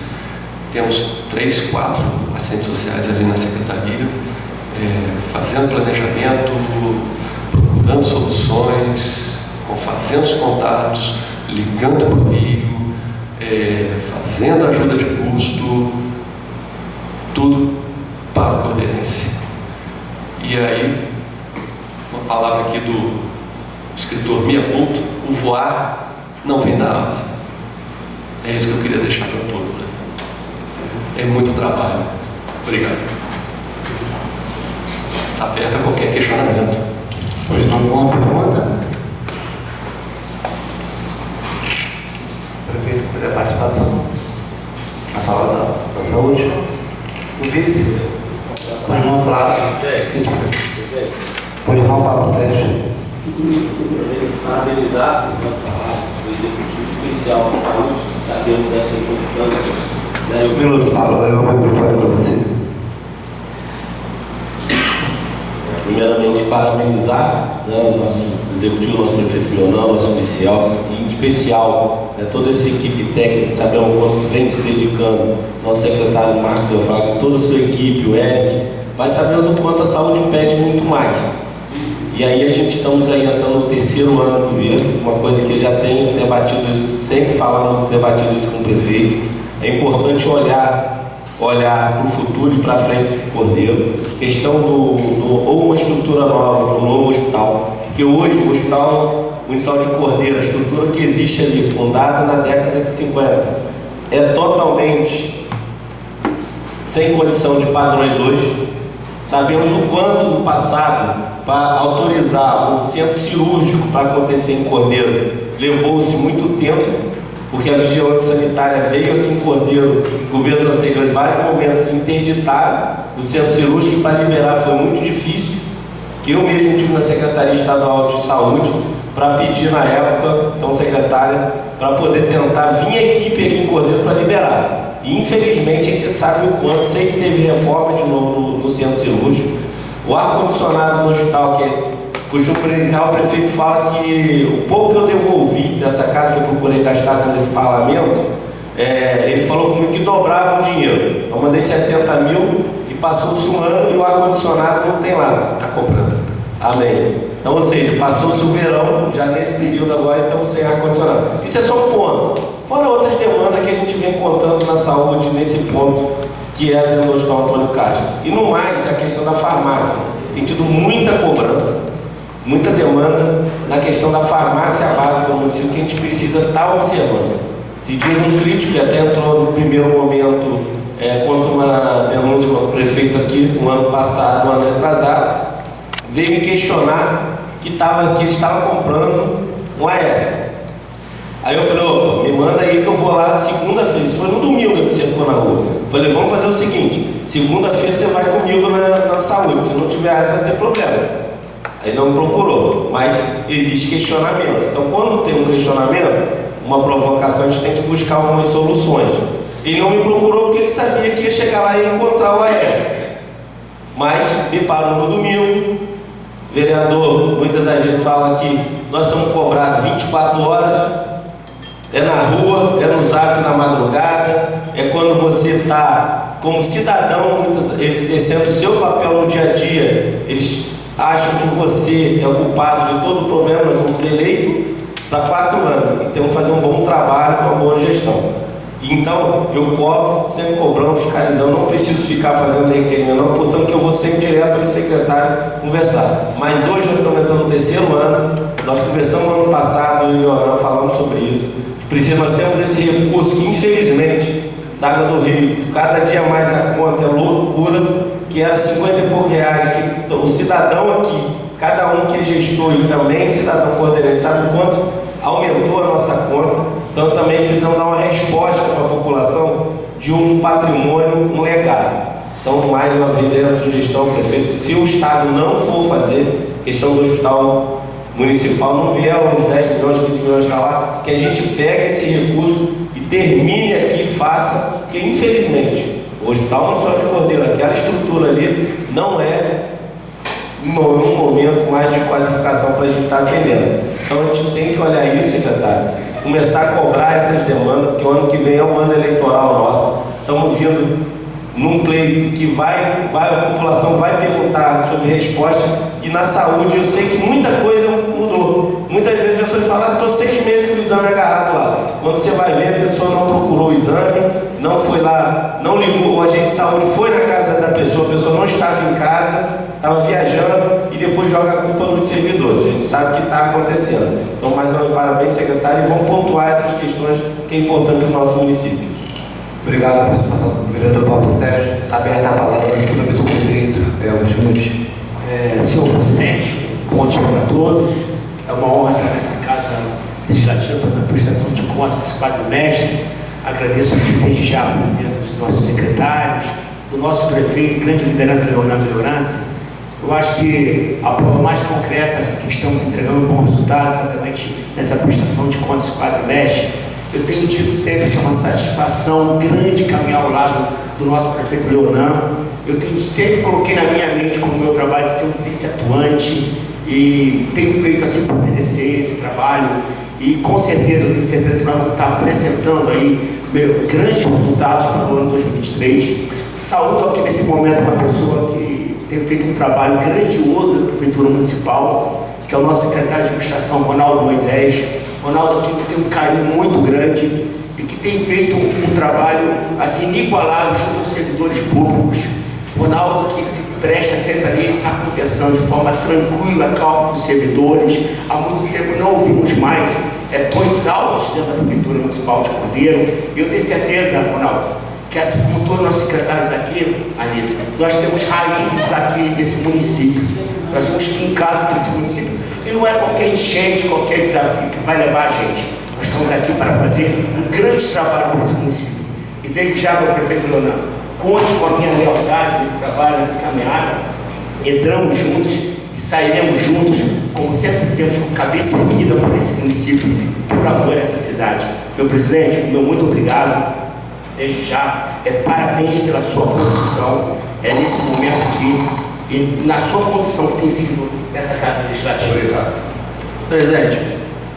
Temos 3, 4 assistentes sociais ali na secretaria, fazendo planejamento, procurando soluções, fazendo os contatos, ligando para o Rio, fazendo ajuda de custo, tudo para o cordeirense. E aí, uma palavra aqui do escritor Miyamoto: o voar não vem da asa. É isso que eu queria deixar para todos. É muito trabalho. Obrigado. Está aberto a qualquer questionamento. Pois não, alguma pergunta? Prefeito, por a participação na fala da saúde. O vice, pois não, Flávio. Pois não, Pablo Sérgio. Parabenizar o Executivo Especial da Saúde, sabendo dessa importância. Um minuto, Paulo, eu vou microfone para você. Primeiramente, parabenizar, né, o nosso executivo, nosso prefeito Leonardo, nosso oficial, e em especial toda essa equipe técnica, sabemos o quanto vem se dedicando, nosso secretário Marco Delfraga, toda a sua equipe, o Eric, mas sabemos o quanto a saúde pede muito mais. E aí a gente estamos aí entrando no terceiro ano do governo, uma coisa que eu já tenho debatido isso, sempre falando, debatido isso com o prefeito. É importante olhar para o futuro e para frente do Cordeiro, questão ou uma estrutura nova, de um novo hospital, porque hoje o hospital de Cordeiro, a estrutura que existe ali, fundada na década de 50, é totalmente sem condição de padrões hoje. Sabemos o quanto no passado, para autorizar um centro cirúrgico para acontecer em Cordeiro, levou-se muito tempo, porque a vigilância sanitária veio aqui em Cordeiro, governos anteriores, em vários momentos interditaram o centro cirúrgico, e para liberar foi muito difícil, que eu mesmo estive na Secretaria Estadual de Saúde para pedir na época, então secretária, para poder tentar vir a equipe aqui em Cordeiro para liberar. E infelizmente a gente sabe o quanto, sempre teve reforma de novo no centro cirúrgico. O ar-condicionado no hospital, que costumo brincar, o prefeito fala que o pouco que eu devolvi dessa casa que eu procurei gastar com esse parlamento, ele falou comigo que dobrava o dinheiro. Eu mandei 70 mil e passou-se um ano e o ar-condicionado não tem lá. Está comprando. Amém. Então, ou seja, passou-se o verão, já nesse período agora estamos sem ar-condicionado. Isso é só um ponto. Fora outras demandas que a gente vem contando na saúde nesse ponto, que é do Hospital Antônio Castro. E no mais, a questão da farmácia. Tem tido muita cobrança, muita demanda na questão da farmácia básica no município, que a gente precisa estar observando. Se diz um crítico que até entrou no primeiro momento contra uma denúncia do prefeito aqui, no ano passado, no ano atrasado, veio me questionar que ele estava comprando um AS. Aí eu falei, opa, me manda aí que eu vou lá segunda-feira. Isso foi no domingo que você ficou na rua. Falei, vamos fazer o seguinte, segunda-feira você vai comigo na saúde, se não tiver AS vai ter problema. Aí não procurou, mas existe questionamento. Então, quando tem um questionamento, uma provocação, a gente tem que buscar algumas soluções. Ele não me procurou porque ele sabia que ia chegar lá e encontrar o AS. Mas me parou no domingo. Vereador, muitas das vezes fala que nós somos cobrados 24 horas, é na rua, é no zap na madrugada, é quando você está como cidadão, exercendo o seu papel no dia a dia, eles acham que você é o culpado de todo o problema. Nós fomos eleitos para 4 anos e temos que fazer um bom trabalho com uma boa gestão. Então, eu cobro, sempre cobrando, fiscalizando, não preciso ficar fazendo requerimento, não, portanto que eu vou sempre direto no secretário conversar. Mas hoje nós estamos entrando no 3º ano, nós conversamos ano passado, eu e o Leonardo falamos sobre isso. Nós temos esse recurso que, infelizmente, Saga do Rio, cada dia mais a conta é loucura, que era 50 e poucos reais, que o cidadão aqui, cada um que é gestor e também cidadão coordenador, sabe o quanto aumentou a nossa conta. Então também precisamos dar uma resposta para a população de um patrimônio, um legado. Então, mais uma vez, é a sugestão, prefeito, se o Estado não for fazer questão do hospital municipal, não vier os 10 milhões, 15 milhões para lá, que a gente pegue esse recurso e termine aqui e faça, porque infelizmente o Hospital Municipal de Cordeiro, aquela estrutura ali, não é um momento mais de qualificação para a gente estar atendendo. Então a gente tem que olhar isso, secretário, começar a cobrar essas demandas, porque o ano que vem é um ano eleitoral nosso. Estamos vindo num pleito que a população vai perguntar sobre resposta, e na saúde eu sei que muita coisa mudou. Muitas vezes as pessoas falam, estou 6 meses com o exame agarrado lá. Quando você vai ver, a pessoa não procurou o exame, não foi lá, não ligou, o agente de saúde foi na casa da pessoa, a pessoa não estava em casa, estava viajando, e depois joga a culpa nos servidores. A gente sabe que está acontecendo. Então, mais uma vez, parabéns, secretário, e vamos pontuar essas questões que é importante para o nosso município. Obrigado pela participação do vereador Paulo Sérgio. Aberta a palavra pela pessoa do prefeito, Elvis Nunes. Senhor presidente, bom dia para todos. É uma honra estar nessa casa legislativa na prestação de contas desse quadrimestre. Agradeço aqui desde já a presença dos nossos secretários, do nosso prefeito, grande liderança Leonardo Melhorança. Eu acho que a prova mais concreta que estamos entregando um bom resultado exatamente nessa prestação de contas desse quadrimestre. Eu tenho tido sempre que é uma satisfação grande caminhar ao lado do nosso prefeito Leonardo. Eu sempre coloquei na minha mente como meu trabalho de ser um vice-atuante, e tenho feito assim por merecer esse trabalho, e com certeza eu tenho certeza que nós vamos estar apresentando aí grandes resultados para o ano 2023. Saúdo aqui nesse momento uma pessoa que tem feito um trabalho grandioso da Prefeitura Municipal, que é o nosso secretário de Administração, Ronaldo Moisés. Ronaldo aqui tem um carinho muito grande e que tem feito um trabalho assim, inigualável junto aos servidores públicos. Ronaldo que se presta sempre ali a conversando de forma tranquila, calma com os servidores. Há muito tempo não ouvimos mais tons altos dentro da Prefeitura Municipal de Cordeiro. E eu tenho certeza, Ronaldo, que assim como todos os nossos secretários aqui, Anissa, nós temos raízes aqui desse município. Nós somos fincados nesse município. E não é qualquer enchente, qualquer desafio que vai levar a gente. Nós estamos aqui para fazer um grande trabalho para esse município. E desde já, meu prefeito Leonardo, conte com a minha lealdade nesse trabalho, nessa caminhada. Entramos juntos e sairemos juntos, como sempre fizemos, com cabeça erguida por esse município, por amor a essa cidade. Meu presidente, meu muito obrigado. Desde já, parabéns pela sua condução, nesse momento aqui, e na sua condução que tem sido nessa Casa Legislativa. Obrigado. Presidente,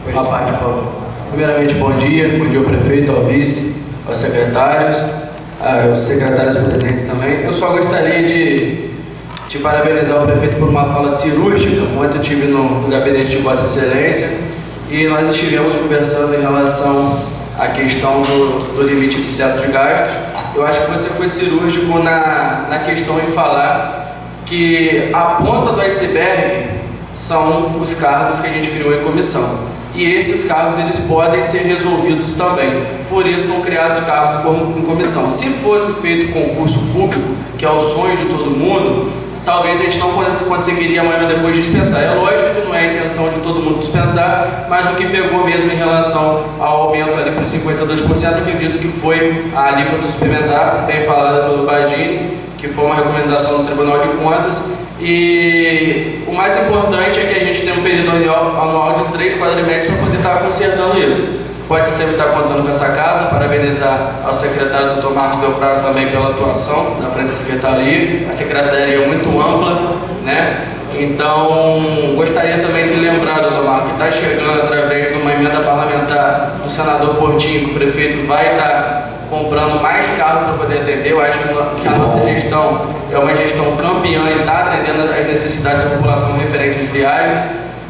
uma parte, por favor. Primeiramente, bom dia ao prefeito, ao vice, aos secretários, aos secretários presentes também. Eu só gostaria de de parabenizar o prefeito por uma fala cirúrgica. Ontem eu estive no gabinete de Vossa Excelência e nós estivemos conversando em relação à questão do limite do teto de gastos. Eu acho que você foi cirúrgico na questão em falar que a ponta do iceberg são os cargos que a gente criou em comissão. E esses cargos eles podem ser resolvidos também. Por isso são criados cargos em comissão. Se fosse feito concurso público, que é o sonho de todo mundo, talvez a gente não conseguiria amanhã depois dispensar. É lógico que não é a intenção de todo mundo dispensar, mas o que pegou mesmo em relação ao aumento ali para os 52%, acredito que foi a alíquota suplementar, bem falada pelo Badini, que foi uma recomendação do Tribunal de Contas. E o mais importante é que a gente tem um período anual de 3 quadrimestres para poder estar consertando isso. Pode sempre estar contando com essa casa, parabenizar ao secretário Dr. Marcos Delfrado também pela atuação na frente da secretaria. A secretaria é muito ampla, né? Então, gostaria também de lembrar, doutor Marcos, que está chegando através de uma emenda parlamentar do senador Portinho, que o prefeito vai estar comprando mais carros para poder atender. Eu acho que a nossa gestão é uma gestão campeã e está atendendo às necessidades da população referente às viagens.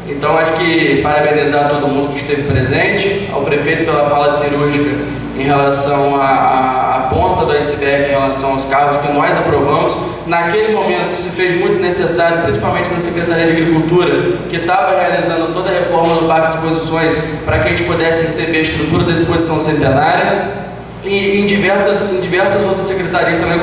Então, acho que parabenizar todo mundo que esteve presente, ao prefeito pela fala cirúrgica em relação à ponta do iceberg, em relação aos cargos que nós aprovamos. Naquele momento se fez muito necessário, principalmente na Secretaria de Agricultura, que estava realizando toda a reforma do Parque de Exposições para que a gente pudesse receber a estrutura da exposição centenária. E em diversas outras secretarias também,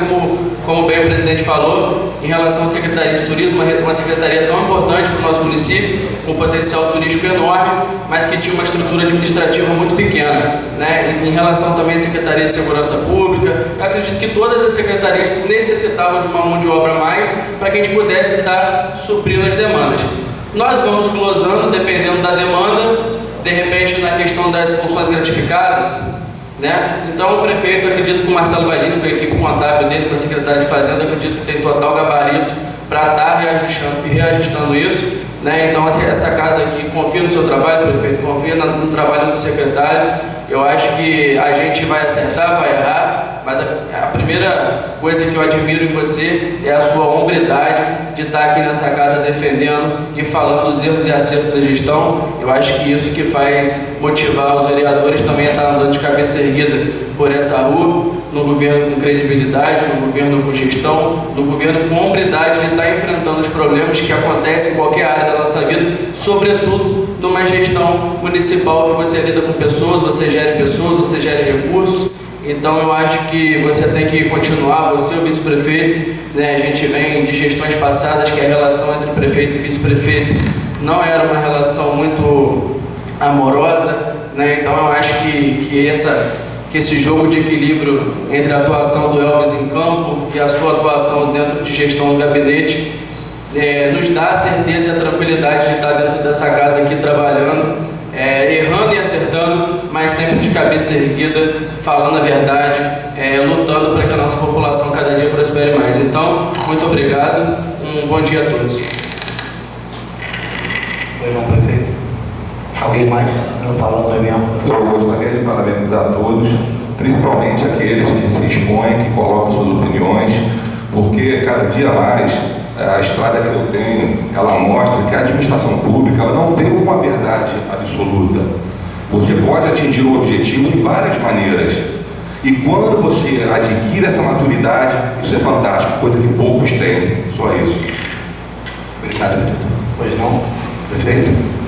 como bem o presidente falou, em relação à Secretaria de Turismo, uma secretaria tão importante para o nosso município, com um potencial turístico enorme, mas que tinha uma estrutura administrativa muito pequena, né? Em relação também à Secretaria de Segurança Pública, eu acredito que todas as secretarias necessitavam de uma mão de obra a mais para que a gente pudesse estar suprindo as demandas. Nós vamos glosando, dependendo da demanda, de repente na questão das funções gratificadas, né? Então o prefeito, acredito que o Marcelo Badini, com a equipe contábil dele, com a secretária de Fazenda, acredito que tem total gabarito para estar reajustando isso, né? Então essa casa aqui confia no seu trabalho, prefeito, confia no trabalho dos secretários. Eu acho que a gente vai acertar, vai errar, mas a primeira coisa que eu admiro em você é a sua hombridade de estar aqui nessa casa defendendo e falando dos erros e acertos da gestão. Eu acho que isso que faz motivar os vereadores também a estar andando de cabeça erguida por essa rua, no governo com credibilidade, no governo com gestão, no governo com hombridade de estar enfrentando os problemas que acontecem em qualquer área da nossa vida, sobretudo numa gestão municipal que você lida com pessoas, você gere pessoas, você gere recursos. Então eu acho que você tem que continuar, você o vice-prefeito, né? A gente vem de gestões passadas que a relação entre prefeito e vice-prefeito não era uma relação muito amorosa, né? Então eu acho que esse jogo de equilíbrio entre a atuação do Elvis em campo e a sua atuação dentro de gestão do gabinete nos dá a certeza e a tranquilidade de estar dentro dessa casa aqui trabalhando, errando e acertando, mas sempre de cabeça erguida, falando a verdade, lutando para que a nossa população cada dia prospere mais. Então, muito obrigado, um bom dia a todos. Pois não, prefeito. Alguém mais? Não falando também. Eu gostaria de parabenizar a todos, principalmente aqueles que se expõem, que colocam suas opiniões, porque cada dia mais a história que eu tenho, ela mostra que a administração pública ela não tem uma verdade absoluta. Você pode atingir o objetivo de várias maneiras. E quando você adquire essa maturidade, isso é fantástico, coisa que poucos têm. Só isso. Obrigado, prefeito. Pois não, prefeito?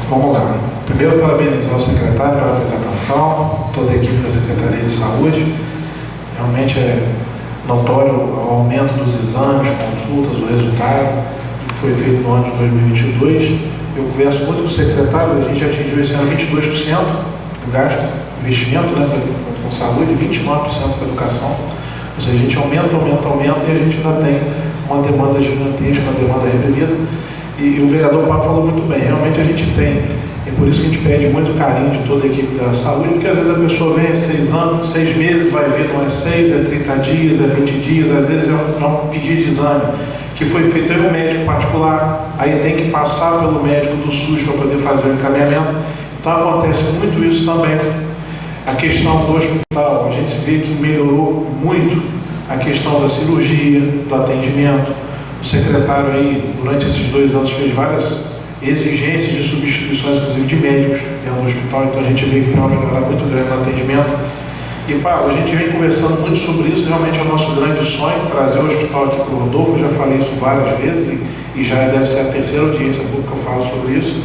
Vamos lá. Primeiro, parabenizar o secretário pela apresentação, toda a equipe da Secretaria de Saúde. Realmente é notório o aumento dos exames, consultas, o resultado que foi feito no ano de 2022. Eu converso muito com o secretário, a gente atingiu esse ano 22% do gasto, investimento, né, com saúde, 29% para educação. Ou seja, a gente aumenta e a gente ainda tem uma demanda gigantesca, uma demanda reprimida. E o vereador Pablo falou muito bem, realmente a gente tem, e por isso que a gente pede muito carinho de toda a equipe da saúde, porque às vezes a pessoa vem 6 anos, 6 meses, vai ver, não é 6, é 30 dias, é 20 dias, às vezes é um pedido de exame que foi feito em um médico particular, aí tem que passar pelo médico do SUS para poder fazer o encaminhamento. Então acontece muito isso também. A questão do hospital, a gente vê que melhorou muito a questão da cirurgia, do atendimento, O secretário aí, durante esses 2 anos, fez várias exigências de substituições, inclusive de médicos dentro do hospital, então a gente vê que tem uma melhora muito grande no atendimento. E, Paulo, a gente vem conversando muito sobre isso, realmente é o nosso grande sonho, trazer o hospital aqui para o Rodolfo, eu já falei isso várias vezes, e já deve ser a 3ª audiência pública que eu falo sobre isso.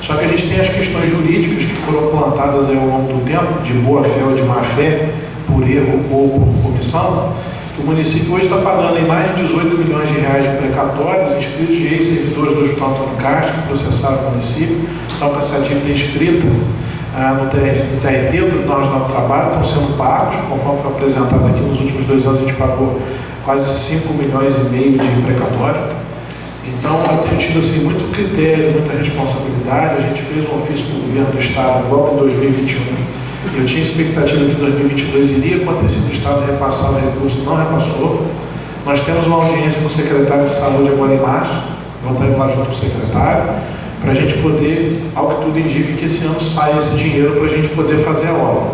Só que a gente tem as questões jurídicas que foram plantadas aí ao longo do tempo, de boa fé ou de má fé, por erro ou por comissão, que o município hoje está pagando em mais de 18 milhões de reais de precatórios inscritos de ex-servidores do Hospital Antônio Castro, que processaram o município, estão com essa dívida inscrita no TRT, o Tribunal Regional do Trabalho, estão sendo pagos, conforme foi apresentado aqui nos últimos 2 anos, a gente pagou quase 5 milhões e meio de precatório. Então, eu tenho tido assim, muito critério, muita responsabilidade. A gente fez um ofício para o governo do Estado logo em 2021. Eu tinha expectativa que em 2022 iria acontecer do Estado repassar o recurso, não repassou. Nós temos uma audiência com o secretário de Saúde agora em março, vou estar lá junto com o secretário, para a gente poder, ao que tudo indica, que esse ano saia esse dinheiro para a gente poder fazer a obra.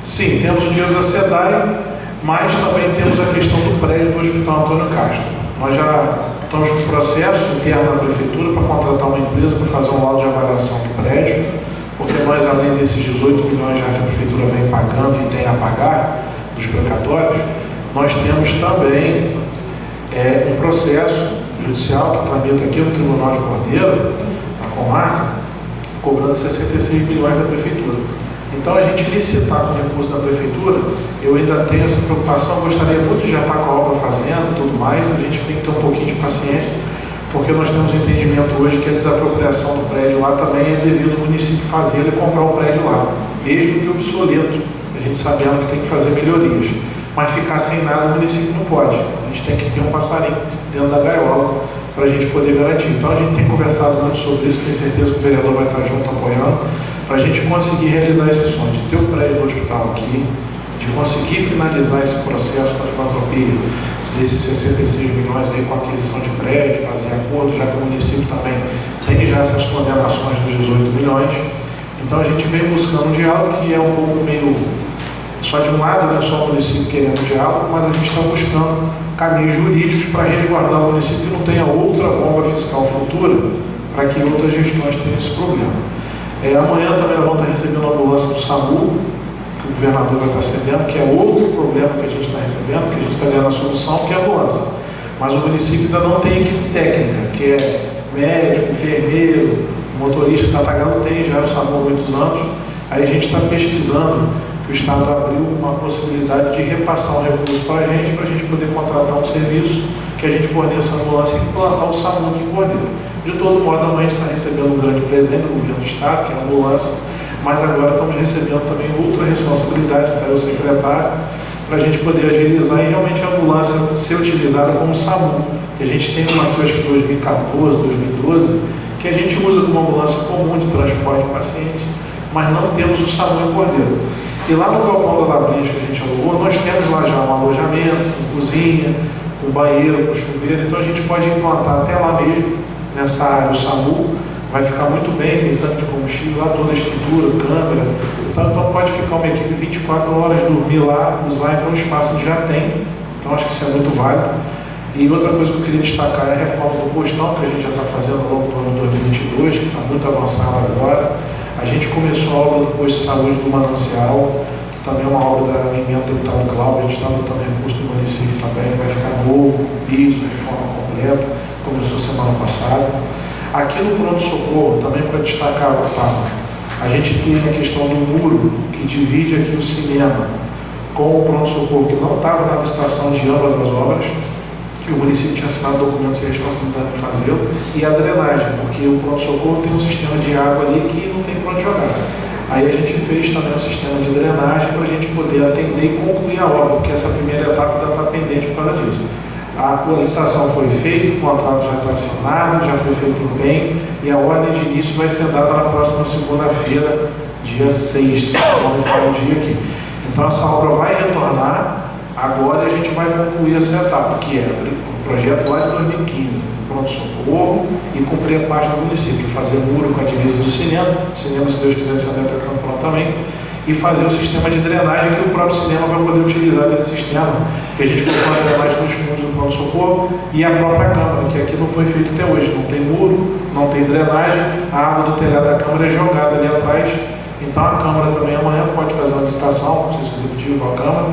Sim, temos o dinheiro da SEDAI, mas também temos a questão do prédio do Hospital Antônio Castro. Nós já estamos com o processo interno da Prefeitura para contratar uma empresa para fazer um laudo de avaliação do prédio, porque nós, além desses 18 milhões já que a Prefeitura vem pagando e tem a pagar dos precatórios, nós temos também um processo judicial que tramita aqui no Tribunal de Cordeiro, na comarca, cobrando 66 milhões da Prefeitura. Então, a gente licitar com o recurso da Prefeitura, eu ainda tenho essa preocupação, gostaria muito de já estar com a obra fazendo e tudo mais, a gente tem que ter um pouquinho de paciência, porque nós temos um entendimento hoje que a desapropriação do prédio lá também é devido ao município fazer e comprar o prédio lá, mesmo que obsoleto, a gente sabendo que tem que fazer melhorias. Mas ficar sem nada o município não pode, a gente tem que ter um passarinho dentro da gaiola para a gente poder garantir. Então, a gente tem conversado muito sobre isso, tenho certeza que o vereador vai estar junto apoiando, para a gente conseguir realizar esse sonho, de ter o prédio do hospital aqui, de conseguir finalizar esse processo da filantropia, desses 66 milhões aí com a aquisição de prédio, fazer acordo, já que o município também tem já essas condenações dos 18 milhões. Então a gente vem buscando um diálogo que é um pouco meio só de um lado, não é só o município querendo diálogo, mas a gente está buscando caminhos jurídicos para resguardar o município e não tenha outra bomba fiscal futura para que outras gestões tenham esse problema. Amanhã também nós vamos estar recebendo a ambulância do SAMU, que o governador vai estar recebendo, que é outro problema que a gente está recebendo, que a gente está ganhando a solução, que é a ambulância. Mas o município ainda não tem equipe técnica, que é médico, enfermeiro, motorista, Tatagão tem já o SAMU há muitos anos. Aí a gente está pesquisando que o Estado abriu uma possibilidade de repassar um recurso para a gente poder contratar um serviço que a gente forneça a ambulância e implantar o SAMU aqui em Cordeiro. De todo modo, a gente está recebendo um grande presente do governo do Estado, que é a ambulância, mas agora estamos recebendo também outra responsabilidade, que está o secretário, para a gente poder agilizar e realmente a ambulância ser utilizada como SAMU. Que a gente tem uma aqui, acho que 2014, 2012, que a gente usa como ambulância comum de transporte de pacientes, mas não temos o SAMU em Cordeiro. E lá no galpão da Lavrinhas que a gente alugou, nós temos lá já um alojamento, com cozinha, com banheiro, com chuveiro, então a gente pode implantar até lá mesmo, nessa área do SAMU, vai ficar muito bem, tem tanque de combustível lá, toda a estrutura, câmera, então pode ficar uma equipe 24 horas, dormir lá, usar, então o espaço a gente já tem, então acho que isso é muito válido. E outra coisa que eu queria destacar é a reforma do postão, que a gente já está fazendo ao longo do ano de 2022, que está muito avançada agora. A gente começou a obra do posto de saúde do Manancial, que também é uma obra da emenda do deputado Cláudio, a gente está botando recurso do município também, vai ficar novo, com piso, reforma completa, começou semana passada. Aqui no pronto-socorro, também para destacar, a gente tem a questão do muro que divide aqui o cinema com o pronto-socorro, que não estava na licitação de ambas as obras, que o município tinha assinado documentos sem responsabilidade de fazê-lo, e a drenagem, porque o pronto-socorro tem um sistema de água ali que não tem para onde jogar. Aí a gente fez também um sistema de drenagem para a gente poder atender e concluir a obra, porque essa primeira etapa ainda está pendente por causa disso. A licitação foi feita, o contrato já está assinado, já foi feito em bem, e a ordem de início vai ser dada na próxima segunda-feira, dia 6, não me fala o dia aqui. Então essa obra vai retornar agora e a gente vai concluir essa etapa, que é o projeto lá de 2015, pronto-socorro e cumprir a parte do município, fazer muro com a divisa do cinema, se Deus quiser, se pronto também, e fazer o sistema de drenagem que o próprio cinema vai poder utilizar desse sistema, que a gente colocou a drenagem nos fundos do pronto-socorro e a própria câmara, que aqui não foi feito até hoje, não tem muro, não tem drenagem, a água do telhado da câmara é jogada ali atrás, então a câmara também amanhã pode fazer uma licitação, não sei se o executivo ou a câmara,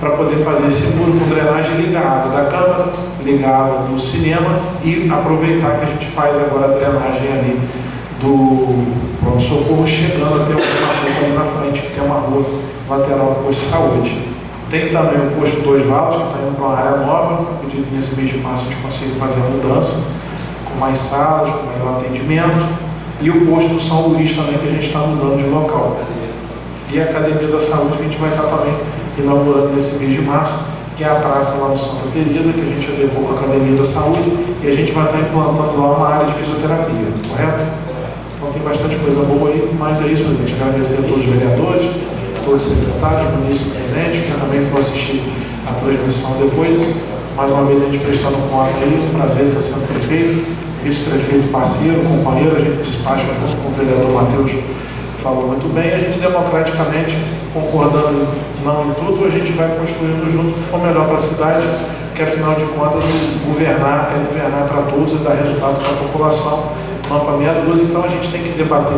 para poder fazer esse muro com drenagem e ligar a água da câmara, ligar a água do cinema e aproveitar que a gente faz agora a drenagem ali do pronto-socorro, chegando até uma rua ali na frente, que tem uma rua lateral do posto de saúde. Tem também o posto 2 Valos, que está indo para uma área nova, acredito que nesse mês de março a gente consiga fazer a mudança, com mais salas, com melhor atendimento, e o posto do São Luís também, que a gente está mudando de local. E a Academia da Saúde, que a gente vai estar também inaugurando nesse mês de março, que é a praça lá no Santa Teresa, que a gente adequou com a Academia da Saúde, e a gente vai estar implantando lá uma área de fisioterapia, correto? Então tem bastante coisa boa aí, mas é isso, presidente. Agradecer a todos os vereadores, todos os secretários, o ministro presente, que também for assistir a transmissão depois. Mais uma vez a gente prestando conta aí, um prazer estar sendo prefeito, vice-prefeito parceiro, companheiro, a gente despacha junto com o vereador Matheus, falou muito bem, a gente democraticamente, concordando não em tudo, a gente vai construindo junto o que for melhor para a cidade, que afinal de contas governar é governar para todos e dar resultado para a população, não para meia dúzia, então a gente tem que debater